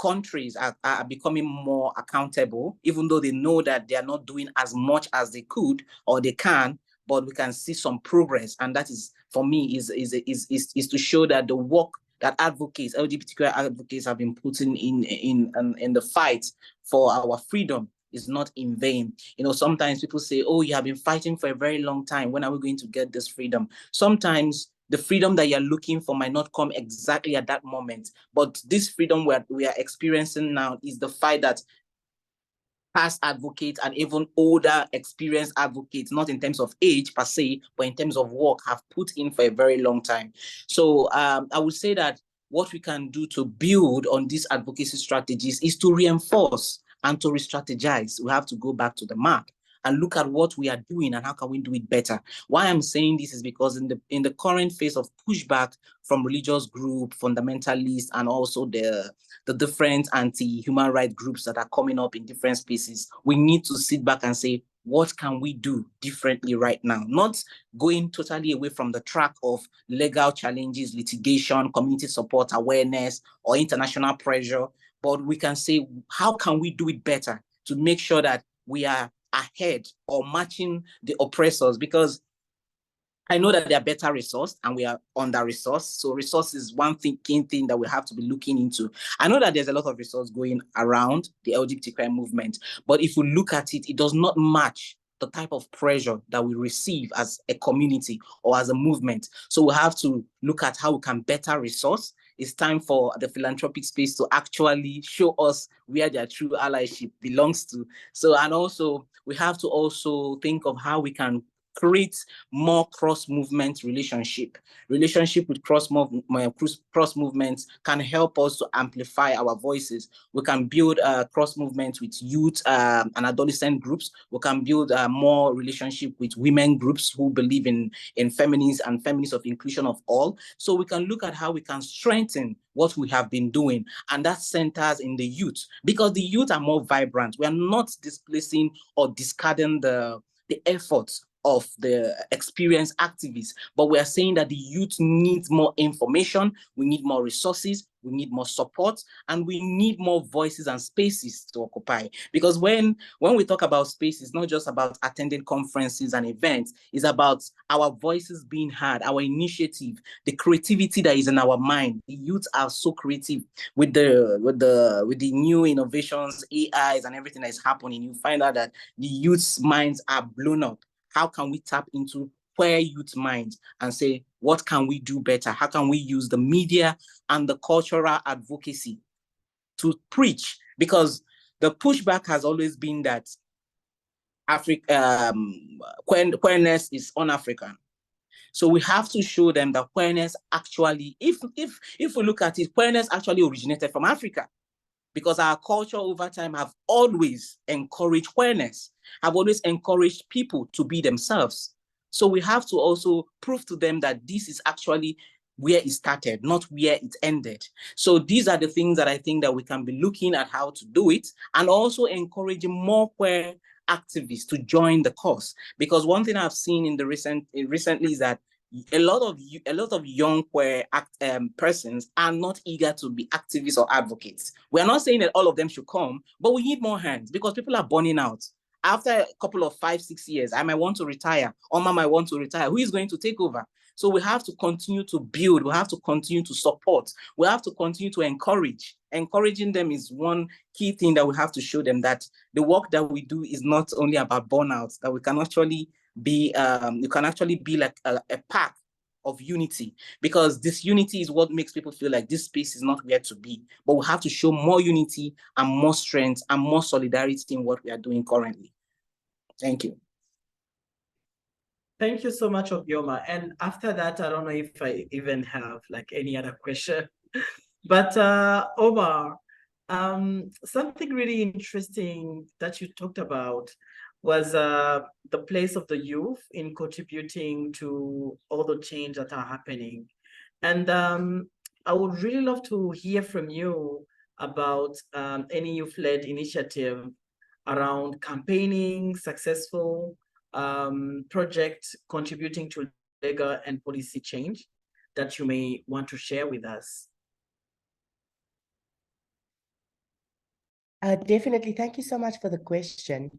Speaker 5: countries are becoming more accountable, even though they know that they are not doing as much as they could or they can. but we can see some progress. And that is, for me, is to show that the work that advocates, LGBTQI advocates, have been putting in the fight for our freedom is not in vain. You know, sometimes people say, oh, you have been fighting for a very long time. When are we going to get this freedom? Sometimes the freedom that you're looking for might not come exactly at that moment. But this freedom we are experiencing now is the fight that past advocates and even older experienced advocates, not in terms of age per se, but in terms of work, have put in for a very long time. So I would say that what we can do to build on these advocacy strategies is to reinforce and to re-strategize. We have to go back to the mark and look at what we are doing and how can we do it better. Why I'm saying this is because in the current phase of pushback from religious group, fundamentalists, and also the different anti-human rights groups that are coming up in different spaces, we need to sit back and say, what can we do differently right now? Not going totally away from the track of legal challenges, litigation, community support, awareness, or international pressure, but we can say, how can we do it better to make sure that we are ahead or matching the oppressors? Because I know that they are better resourced and we are under-resourced. So resource is one key thing that we have to be looking into. I know that there's a lot of resource going around the LGBTQI movement, but if we look at it, it does not match the type of pressure that we receive as a community or as a movement. So we have to look at how we can better resource. It's time for the philanthropic space to actually show us where their true allyship belongs to. So, and also we have to also think of how we can create more cross-movement relationship with cross movements can help us to amplify our voices. We can build cross movements with youth and adolescent groups. We can build more relationship with women groups who believe in feminists and feminists of inclusion of all. So we can look at how we can strengthen what we have been doing, and that centers in the youth, because the youth are more vibrant. We are not displacing or discarding the efforts of the experienced activists, but we are saying that the youth needs more information, we need more resources, we need more support, and we need more voices and spaces to occupy. Because when we talk about space, it's not just about attending conferences and events, it's about our voices being heard, our initiative, the creativity that is in our mind. The youth are so creative with the new innovations, AIs, and everything that is happening. You find out that the youth's minds are blown up. How can we tap into queer youth minds and say, what can we do better? How can we use the media and the cultural advocacy to preach? Because the pushback has always been that queerness is un-African. So we have to show them that queerness actually, if we look at it, queerness actually originated from Africa, because our culture over time have always encouraged queerness, have always encouraged people to be themselves. So we have to also prove to them that this is actually where it started, not where it ended. So these are the things that I think that we can be looking at how to do it, and also encouraging more queer activists to join the cause. Because one thing I've seen in the recently is that a lot of young queer persons are not eager to be activists or advocates. We're not saying that all of them should come, but we need more hands, because people are burning out. After a couple of 5-6 years, I might want to retire, Oma might want to retire. Who is going to take over? So we have to continue to build, we have to continue to support, we have to continue to encourage. Encouraging them is one key thing that we have to show them, that the work that we do is not only about burnout, that we can actually be, you can actually be like a pack of unity, because this unity is what makes people feel like this space is not where to be. But we have to show more unity and more strength and more solidarity in what we are doing currently. Thank you.
Speaker 2: Thank you so much, Obioma. And after that, I don't know if I even have like any other question. But Omar, something really interesting that you talked about was the place of the youth in contributing to all the change that are happening. And I would really love to hear from you about any youth-led initiative around campaigning, successful project contributing to legal and policy change that you may want to share with us.
Speaker 6: Definitely. Thank you so much for the question.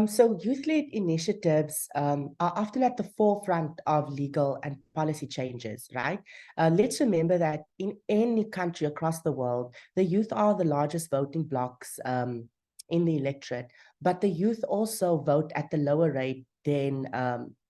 Speaker 6: So youth-led initiatives are often at the forefront of legal and policy changes, right? Let's remember that in any country across the world, the youth are the largest voting blocs in the electorate, but the youth also vote at the lower rate than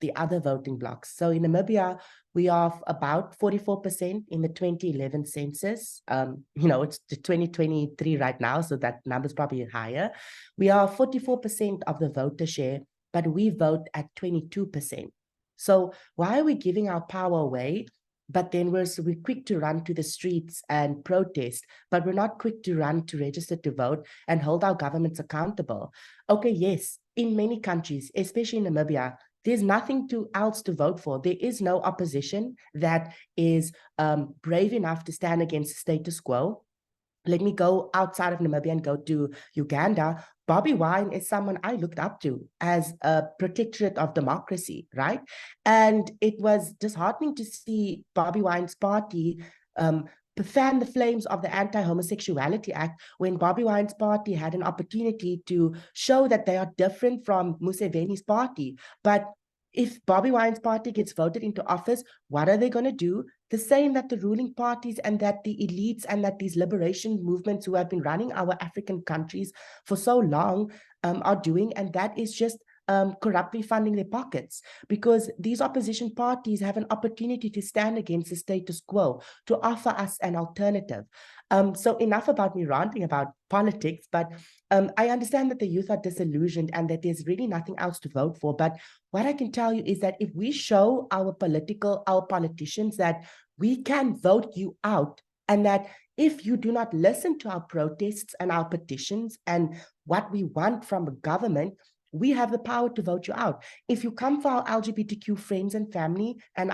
Speaker 6: the other voting blocs. So in Namibia, we are about 44% in the 2011 census. It's the 2023 right now, so that number's probably higher. We are 44% of the voter share, but we vote at 22%. So why are we giving our power away? But then we're quick to run to the streets and protest, but we're not quick to run to register to vote and hold our governments accountable. Okay, yes, in many countries, especially in Namibia, there's nothing else to vote for. There is no opposition that is brave enough to stand against the status quo. Let me go outside of Namibia and go to Uganda. Bobby Wine is someone I looked up to as a protectorate of democracy, right? And it was disheartening to see Bobby Wine's party fan the flames of the Anti-Homosexuality Act when Bobby Wine's party had an opportunity to show that they are different from Museveni's party. But if Bobby Wine's party gets voted into office, what are they going to do? The same that the ruling parties and that the elites and that these liberation movements who have been running our African countries for so long are doing, and that is just corruptly funding their pockets, because these opposition parties have an opportunity to stand against the status quo, to offer us an alternative. So enough about me ranting about politics, but I understand that the youth are disillusioned and that there's really nothing else to vote for. But what I can tell you is that if we show our politicians that we can vote you out, and that if you do not listen to our protests and our petitions and what we want from a government, we have the power to vote you out. If you come for our LGBTQ friends and family and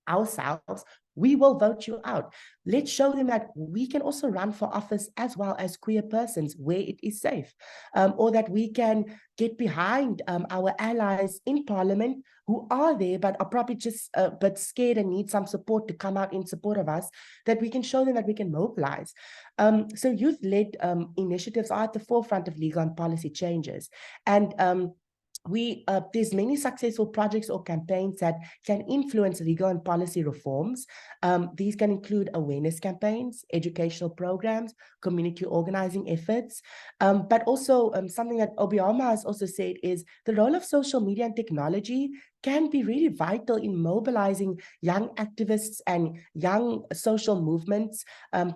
Speaker 6: ourselves, we will vote you out. Let's show them that we can also run for office as well as queer persons where it is safe, or that we can get behind our allies in parliament who are there but are probably just but scared and need some support to come out in support of us, that we can show them that we can mobilize. So youth-led initiatives are at the forefront of legal and policy changes. And there's many successful projects or campaigns that can influence legal and policy reforms. These can include awareness campaigns, educational programs, community organizing efforts, but also something that Obioma has also said is the role of social media and technology can be really vital in mobilizing young activists and young social movements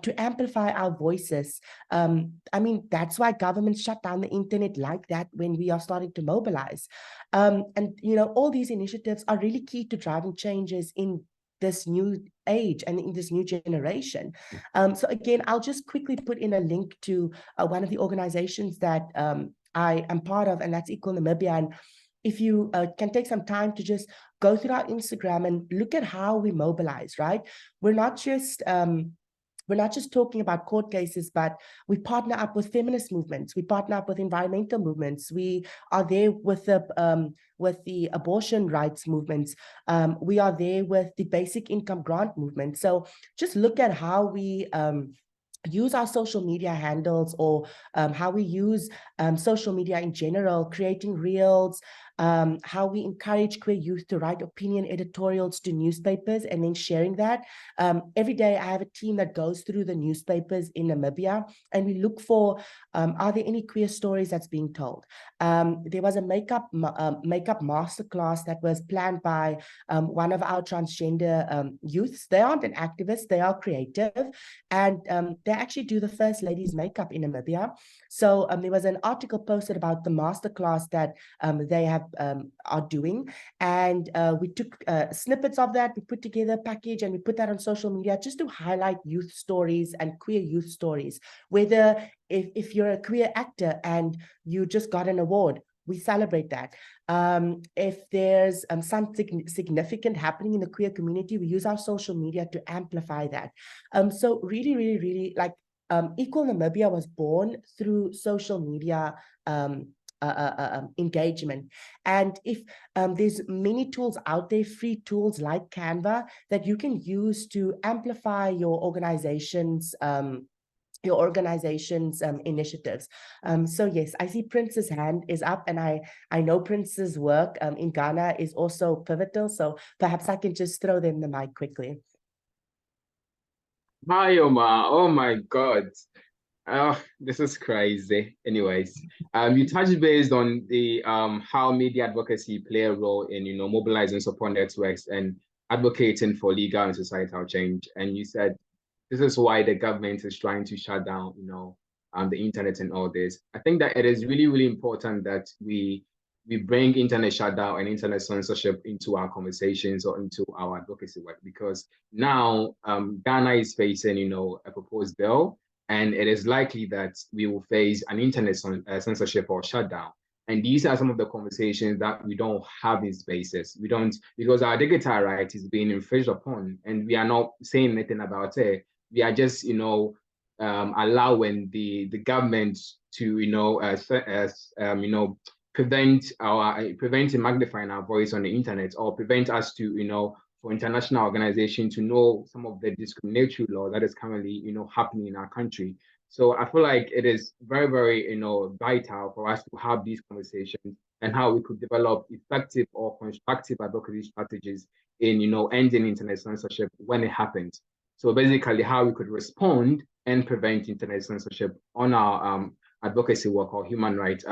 Speaker 6: to amplify our voices. I mean, that's why governments shut down the internet like that when we are starting to mobilize. And, all these initiatives are really key to driving changes in this new age and in this new generation. So again, I'll just quickly put in a link to one of the organizations that I am part of, and that's Equal Namibia. And if you can take some time to just go through our Instagram and look at how we mobilize, right? We're not just talking about court cases, but we partner up with feminist movements. We partner up with environmental movements. We are there with the abortion rights movements. We are there with the basic income grant movement. So just look at how we use our social media handles, or how we use social media in general, creating reels, how we encourage queer youth to write opinion editorials to newspapers and then sharing that. Every day I have a team that goes through the newspapers in Namibia and we look for, are there any queer stories that's being told? There was a makeup masterclass that was planned by one of our transgender youths. They aren't an activist, they are creative, and they actually do the first lady's makeup in Namibia. So there was an article posted about the masterclass that they are doing, and we took snippets of that, we put together a package and we put that on social media just to highlight youth stories and queer youth stories. Whether if you're a queer actor and you just got an award, we celebrate that. If there's something significant happening in the queer community, we use our social media to amplify that. So really like Equal Namibia was born through social media engagement. And if there's many tools out there, free tools like Canva, that you can use to amplify your organization's your organization's initiatives. So yes, I see Prince's hand is up, and I know Prince's work in Ghana is also pivotal. So perhaps I can just throw them the mic quickly.
Speaker 3: Hi, Omar. Oh my God. Oh, this is crazy. Anyways, you touched based on the how media advocacy play a role in mobilizing support networks and advocating for legal and societal change. And you said this is why the government is trying to shut down, the internet and all this. I think that it is really, really important that we bring internet shutdown and internet censorship into our conversations or into our advocacy work, because now Ghana is facing, a proposed bill, and it is likely that we will face an internet censorship or shutdown. And these are some of the conversations that we don't have in spaces. We don't, because our digital right is being infringed upon, and we are not saying anything about it. We are just, allowing the government to, prevent magnifying our voice on the internet, or prevent us to, for international organization to know some of the discriminatory law that is currently, happening in our country. So I feel like it is very, very, vital for us to have these conversations and how we could develop effective or constructive advocacy strategies in, ending internet censorship when it happens. So basically, how we could respond and prevent internet censorship on our advocacy work or human rights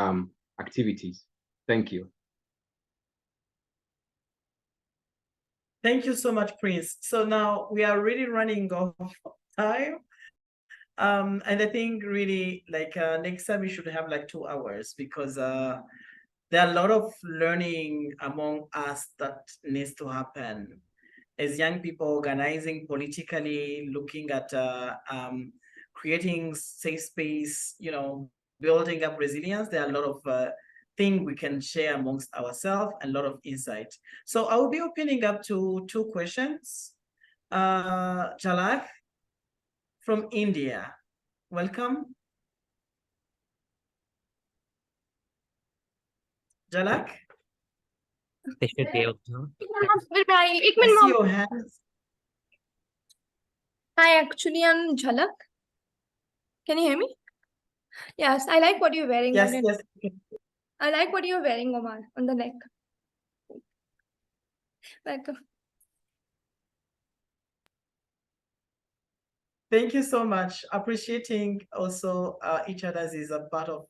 Speaker 3: activities. Thank you.
Speaker 2: Thank you so much, Prince. So now we are really running off time. And I think really like next time we should have like 2 hours, because there are a lot of learning among us that needs to happen as young people, organizing politically, looking at creating safe space, building up resilience. There are a lot of things we can share amongst ourselves, and a lot of insight. So I will be opening up to 2 questions. Jalak from India, welcome. Jalak?
Speaker 1: They should be able to.
Speaker 2: I see your hands.
Speaker 7: Hi, actually, I'm Jhalak. Can you hear me? Yes, I like what you're wearing.
Speaker 2: Yes, yes.
Speaker 7: I like what you're wearing, Omar, on the neck. Like,
Speaker 2: Thank you so much. Appreciating also each other's is a part of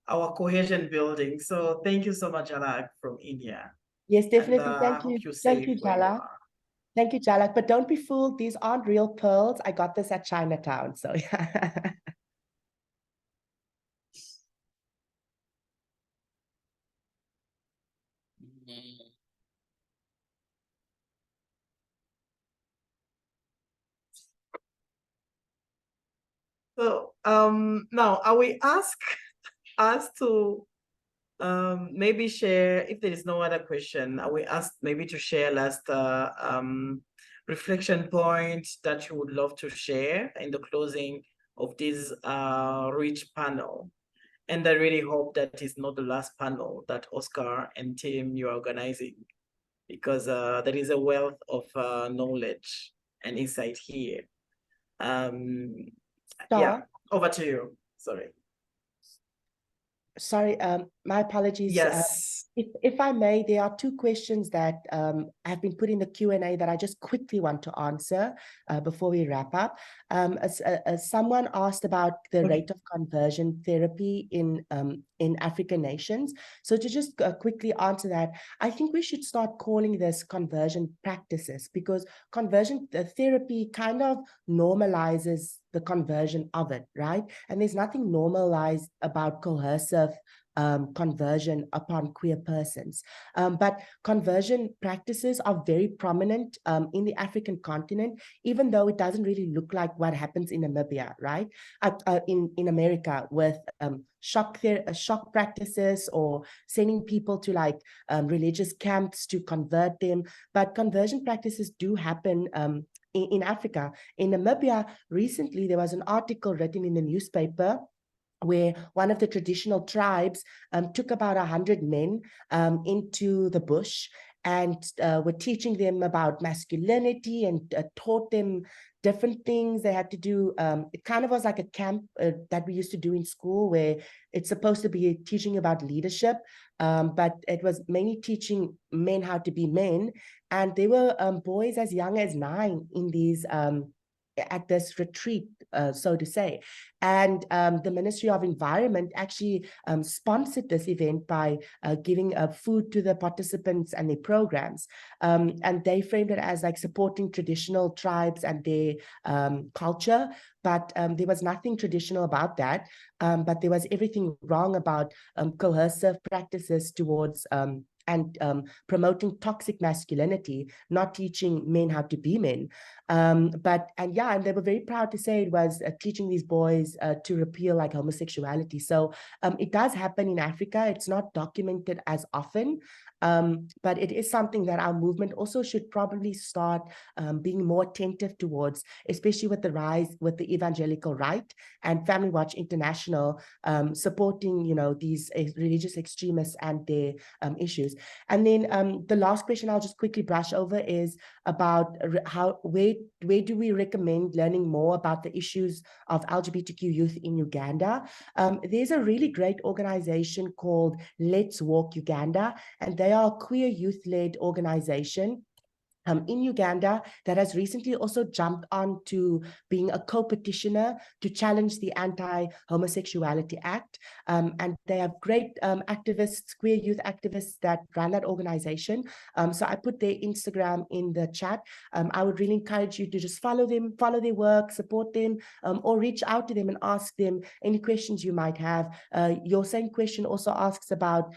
Speaker 2: our cohesion building. So thank you so much, Jalak from India.
Speaker 6: Yes, definitely.
Speaker 2: And,
Speaker 6: Thank you. Thank you, Jalak. Thank you, Jalak. But don't be fooled. These aren't real pearls. I got this at Chinatown. So yeah.
Speaker 2: So now I will ask us to maybe share, if there is no other question, I will ask maybe to share last reflection point that you would love to share in the closing of this rich panel. And I really hope that is not the last panel that Oscar and team you are organizing, because there is a wealth of knowledge and insight here. Yeah, over to you. Sorry,
Speaker 6: my apologies.
Speaker 2: Yes.
Speaker 6: If I may, there are 2 questions that have been put in the Q&A that I just quickly want to answer before we wrap up. Someone asked about the rate of conversion therapy in African nations. So to just quickly answer that, I think we should start calling this conversion practices, because conversion therapy kind of normalizes the conversion of it, right? And there's nothing normalized about coercive conversion upon queer persons. But conversion practices are very prominent in the African continent, even though it doesn't really look like what happens in Namibia, right? In America with shock practices, or sending people to like religious camps to convert them. But conversion practices do happen in Africa. In Namibia, recently there was an article written in the newspaper where one of the traditional tribes took about 100 men into the bush and were teaching them about masculinity and taught them different things they had to do. It kind of was like a camp that we used to do in school, where it's supposed to be teaching about leadership, but it was mainly teaching men how to be men. And there were boys as young as 9 in these at this retreat, so to say. And the Ministry of Environment actually sponsored this event by giving food to the participants and their programs. And they framed it as like supporting traditional tribes and their culture. But there was nothing traditional about that. But there was everything wrong about coercive practices towards and promoting toxic masculinity, not teaching men how to be men. And they were very proud to say it was teaching these boys to repeal like homosexuality. So it does happen in Africa. It's not documented as often, but it is something that our movement also should probably start being more attentive towards, especially with the rise with the evangelical right and Family Watch International supporting, these religious extremists and their issues. And then the last question I'll just quickly brush over is about where do we recommend learning more about the issues of LGBTQ youth in Uganda? There's a really great organization called Let's Walk Uganda, and they are a queer youth-led organization in Uganda that has recently also jumped on to being a co-petitioner to challenge the Anti-Homosexuality Act. And they have great activists, queer youth activists that run that organization. So I put their Instagram in the chat. I would really encourage you to just follow them, follow their work, support them, or reach out to them and ask them any questions you might have. Your same question also asks about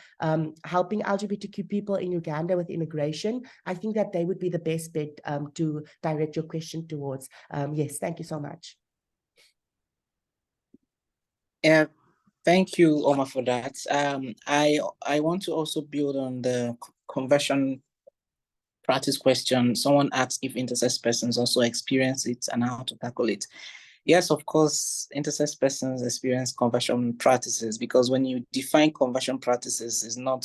Speaker 6: helping LGBTQ people in Uganda with immigration. I think that they would be the best bet to direct your question towards. Yes, thank you so much.
Speaker 5: Yeah, thank you, Omar, for that. I want to also build on the conversion practice question. Someone asked if intersex persons also experience it and how to tackle it. Yes, of course, intersex persons experience conversion practices, because when you define conversion practices, it's not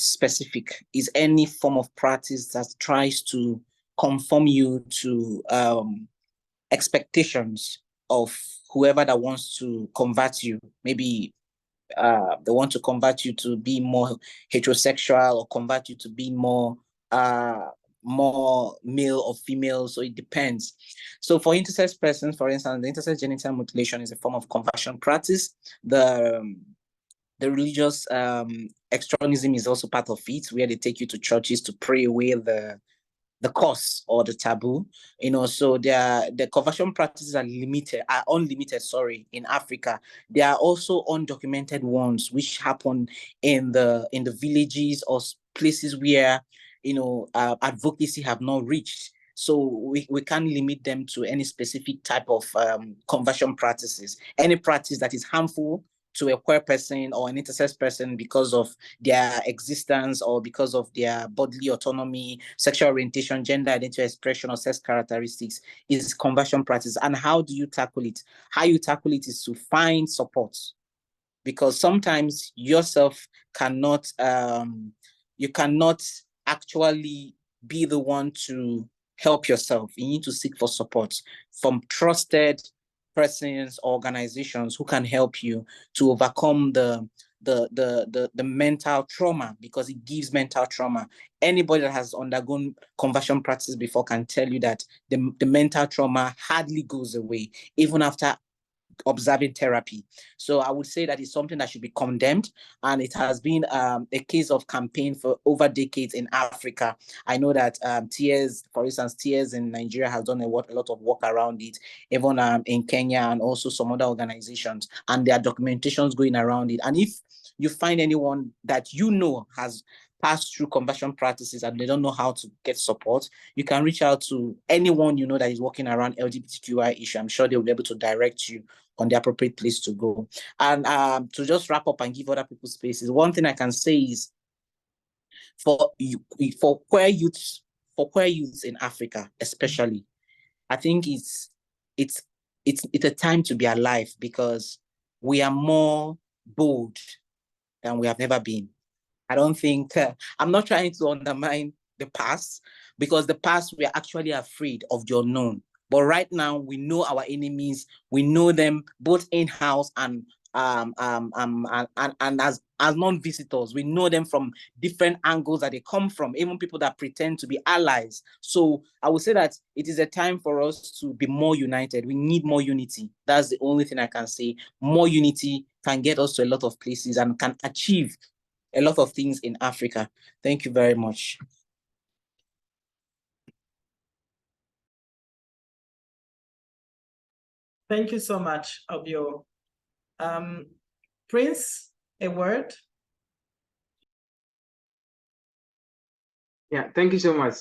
Speaker 5: specific. It's any form of practice that tries to conform you to expectations of whoever that wants to convert you. Maybe they want to convert you to be more heterosexual, or convert you to be more male or female. So it depends. So for intersex persons, for instance, the intersex genital mutilation is a form of conversion practice. The religious extremism is also part of it, where they take you to churches to pray away the curse or the taboo, so the conversion practices are unlimited, in Africa. There are also undocumented ones which happen in the villages or places where advocacy have not reached. So we can't limit them to any specific type of conversion practices. Any practice that is harmful to a queer person or an intersex person because of their existence or because of their bodily autonomy, sexual orientation, gender identity expression, or sex characteristics is conversion practice. And how do you tackle it? How you tackle it is to find support, because sometimes yourself cannot, you cannot actually be the one to help yourself. You need to seek for support from trusted persons, organizations who can help you to overcome the mental trauma, because it gives mental trauma. Anybody that has undergone conversion practice before can tell you that the mental trauma hardly goes away, even after observing therapy. So I would say that it's something that should be condemned, and it has been a case of campaign for over decades in Africa. I know that Tears, for instance, Tears in Nigeria has done a lot of work around it, even in Kenya and also some other organizations, and there are documentations going around it. And if you find anyone that has passed through conversion practices and they don't know how to get support, you can reach out to anyone that is working around LGBTQI issue. I'm sure they will be able to direct you on the appropriate place to go. And to just wrap up and give other people spaces, one thing I can say is for queer youths in Africa, especially, I think it's a time to be alive, because we are more bold than we have ever been. I don't think, I'm not trying to undermine the past, because the past we are actually afraid of the unknown. But right now we know our enemies, we know them both in-house and as non-visitors. We know them from different angles that they come from, even people that pretend to be allies. So I would say that it is a time for us to be more united. We need more unity. That's the only thing I can say. More unity can get us to a lot of places and can achieve a lot of things in Africa. Thank you very much.
Speaker 2: Thank you so much, Obio. Prince, a word?
Speaker 3: Yeah, thank you so much,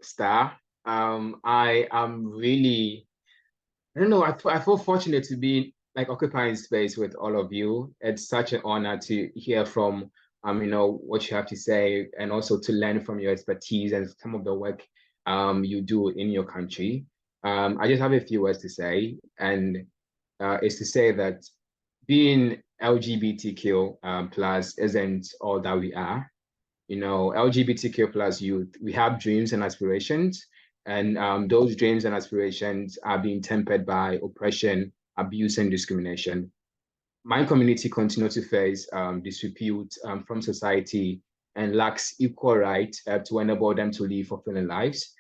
Speaker 3: Star. I am really, I don't know, I feel fortunate to be like occupying space with all of you. It's such an honor to hear from what you have to say, and also to learn from your expertise and some of the work you do in your country. I just have a few words to say, and is to say that being LGBTQ plus isn't all that we are. LGBTQ plus youth, we have dreams and aspirations, and those dreams and aspirations are being tempered by oppression, abuse, and discrimination. My community continues to face disrepute from society and lacks equal right to enable them to live fulfilling lives.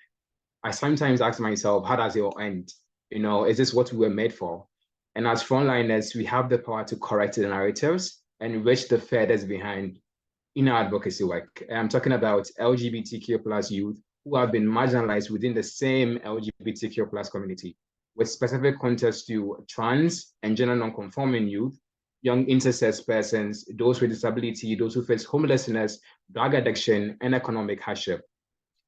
Speaker 3: I sometimes ask myself, how does it all end? Is this what we were made for? And as frontliners, we have the power to correct the narratives and reach the feathers behind in our advocacy work. I'm talking about LGBTQ plus youth who have been marginalized within the same LGBTQ plus community, with specific context to trans and gender non-conforming youth, young intersex persons, those with disability, those who face homelessness, drug addiction, and economic hardship.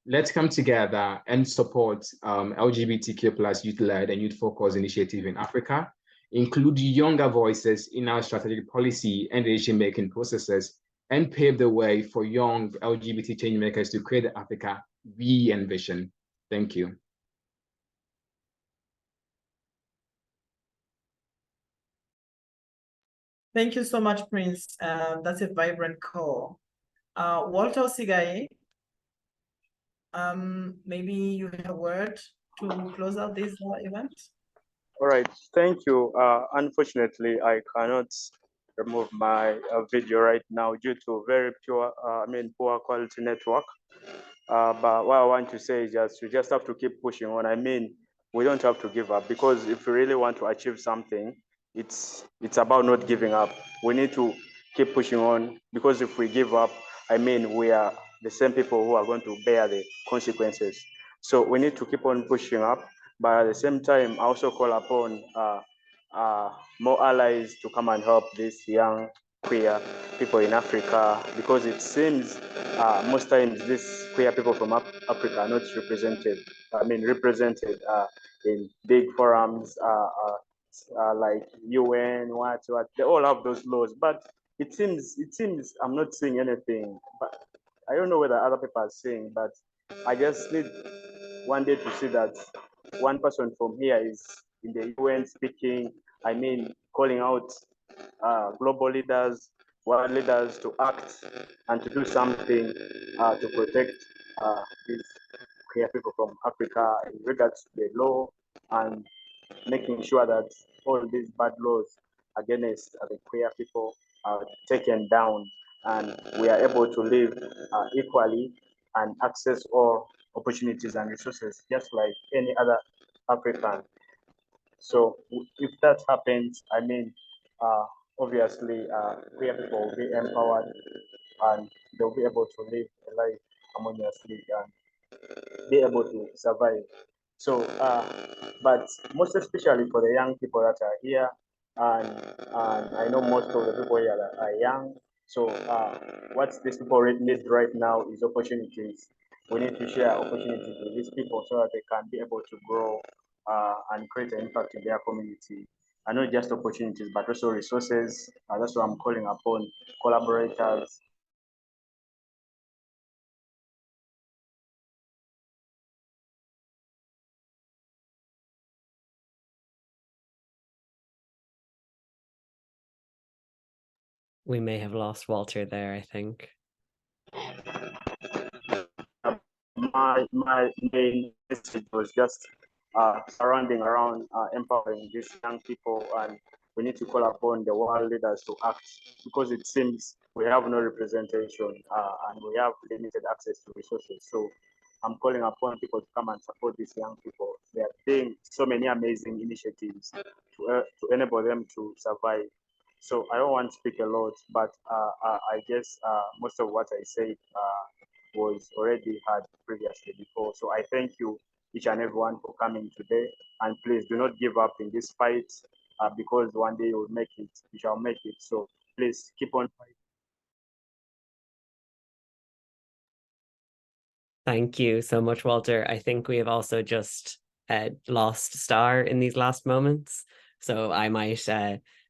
Speaker 3: Let's come together and support LGBTQ plus youth-led and youth-focused initiative in Africa, include younger voices in our strategic policy and decision-making processes, and pave the way for young LGBT change makers to create the Africa we envision. Thank you.
Speaker 2: Thank you so much, Prince. That's a vibrant call. Walter Sigaye, maybe you have a word to close out this event?
Speaker 8: All right, thank you. Unfortunately, I cannot remove my video right now due to very poor quality network. But what I want to say is just we just have to keep pushing on. I mean, we don't have to give up, because if we really want to achieve something, it's about not giving up. We need to keep pushing on, because if we give up, I mean, we are the same people who are going to bear the consequences. So we need to keep on pushing up, but at the same time, I also call upon more allies to come and help these young queer people in Africa, because it seems most times these queer people from Africa are not represented. Represented in big forums like UN, what they all have those laws, but it seems I'm not seeing anything. But I don't know whether other people are seeing, but I just need one day to see that one person from here is in the UN speaking, calling out global leaders, world leaders to act and to do something to protect these queer people from Africa in regards to the law, and making sure that all these bad laws against the queer people are taken down, and we are able to live equally and access all opportunities and resources just like any other African. So if that happens, obviously queer people will be empowered, and they'll be able to live a life harmoniously and be able to survive. So, but most especially for the young people that are here, and I know most of the people here that are young. So, what these people need right now is opportunities. We need to share opportunities with these people so that they can be able to grow and create an impact in their community. And not just opportunities, but also resources. That's why I'm calling upon collaborators.
Speaker 1: We may have lost Walter there, I think.
Speaker 8: My main message was just surrounding around empowering these young people, and we need to call upon the world leaders to act, because it seems we have no representation and we have limited access to resources. So I'm calling upon people to come and support these young people. They are doing so many amazing initiatives to enable them to survive. So I don't want to speak a lot, but I guess most of what I said was already had previously before. So I thank you, each and everyone, for coming today. And please do not give up in this fight, because one day you will make it, you shall make it. So please keep on fighting.
Speaker 1: Thank you so much, Walter. I think we have also just lost Star in these last moments. So I might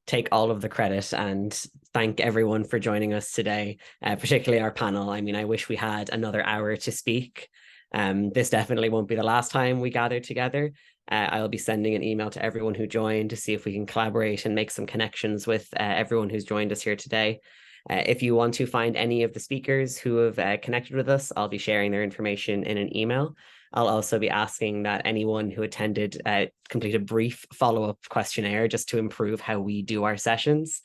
Speaker 1: take all of the credit and thank everyone for joining us today, particularly our panel. I mean, I wish we had another hour to speak. This definitely won't be the last time we gather together. I'll be sending an email to everyone who joined to see if we can collaborate and make some connections with everyone who's joined us here today. If you want to find any of the speakers who have connected with us, I'll be sharing their information in an email. I'll also be asking that anyone who attended complete a brief follow-up questionnaire just to improve how we do our sessions.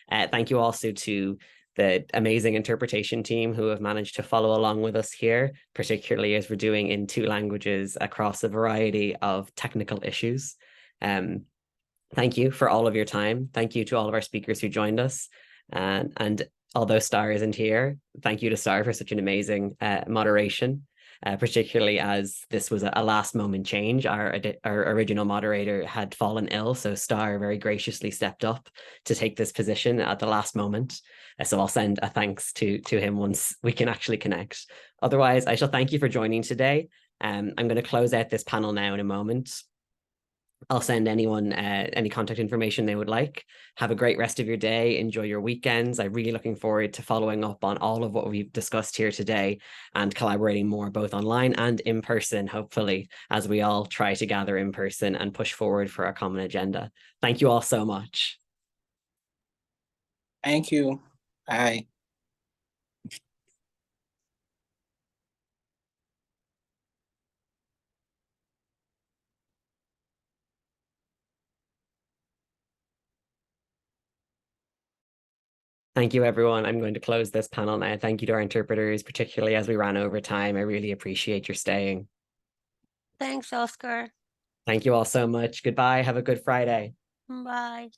Speaker 1: Thank you also to the amazing interpretation team who have managed to follow along with us here, particularly as we're doing in 2 languages across a variety of technical issues. Thank you for all of your time. Thank you to all of our speakers who joined us. And although Star isn't here, thank you to Star for such an amazing moderation, particularly as this was a last moment change. Our original moderator had fallen ill, so Star very graciously stepped up to take this position at the last moment. So I'll send a thanks to him once we can actually connect. Otherwise, I shall thank you for joining today. I'm going to close out this panel now in a moment. I'll send anyone any contact information they would like. Have a great rest of your day. Enjoy your weekends. I'm really looking forward to following up on all of what we've discussed here today and collaborating more both online and in person, hopefully, as we all try to gather in person and push forward for a common agenda. Thank you all so much.
Speaker 5: Thank you. Bye.
Speaker 1: Thank you, everyone. I'm going to close this panel now. Thank you to our interpreters, particularly as we ran over time. I really appreciate your staying.
Speaker 9: Thanks, Oscar.
Speaker 1: Thank you all so much. Goodbye. Have a good Friday.
Speaker 9: Bye.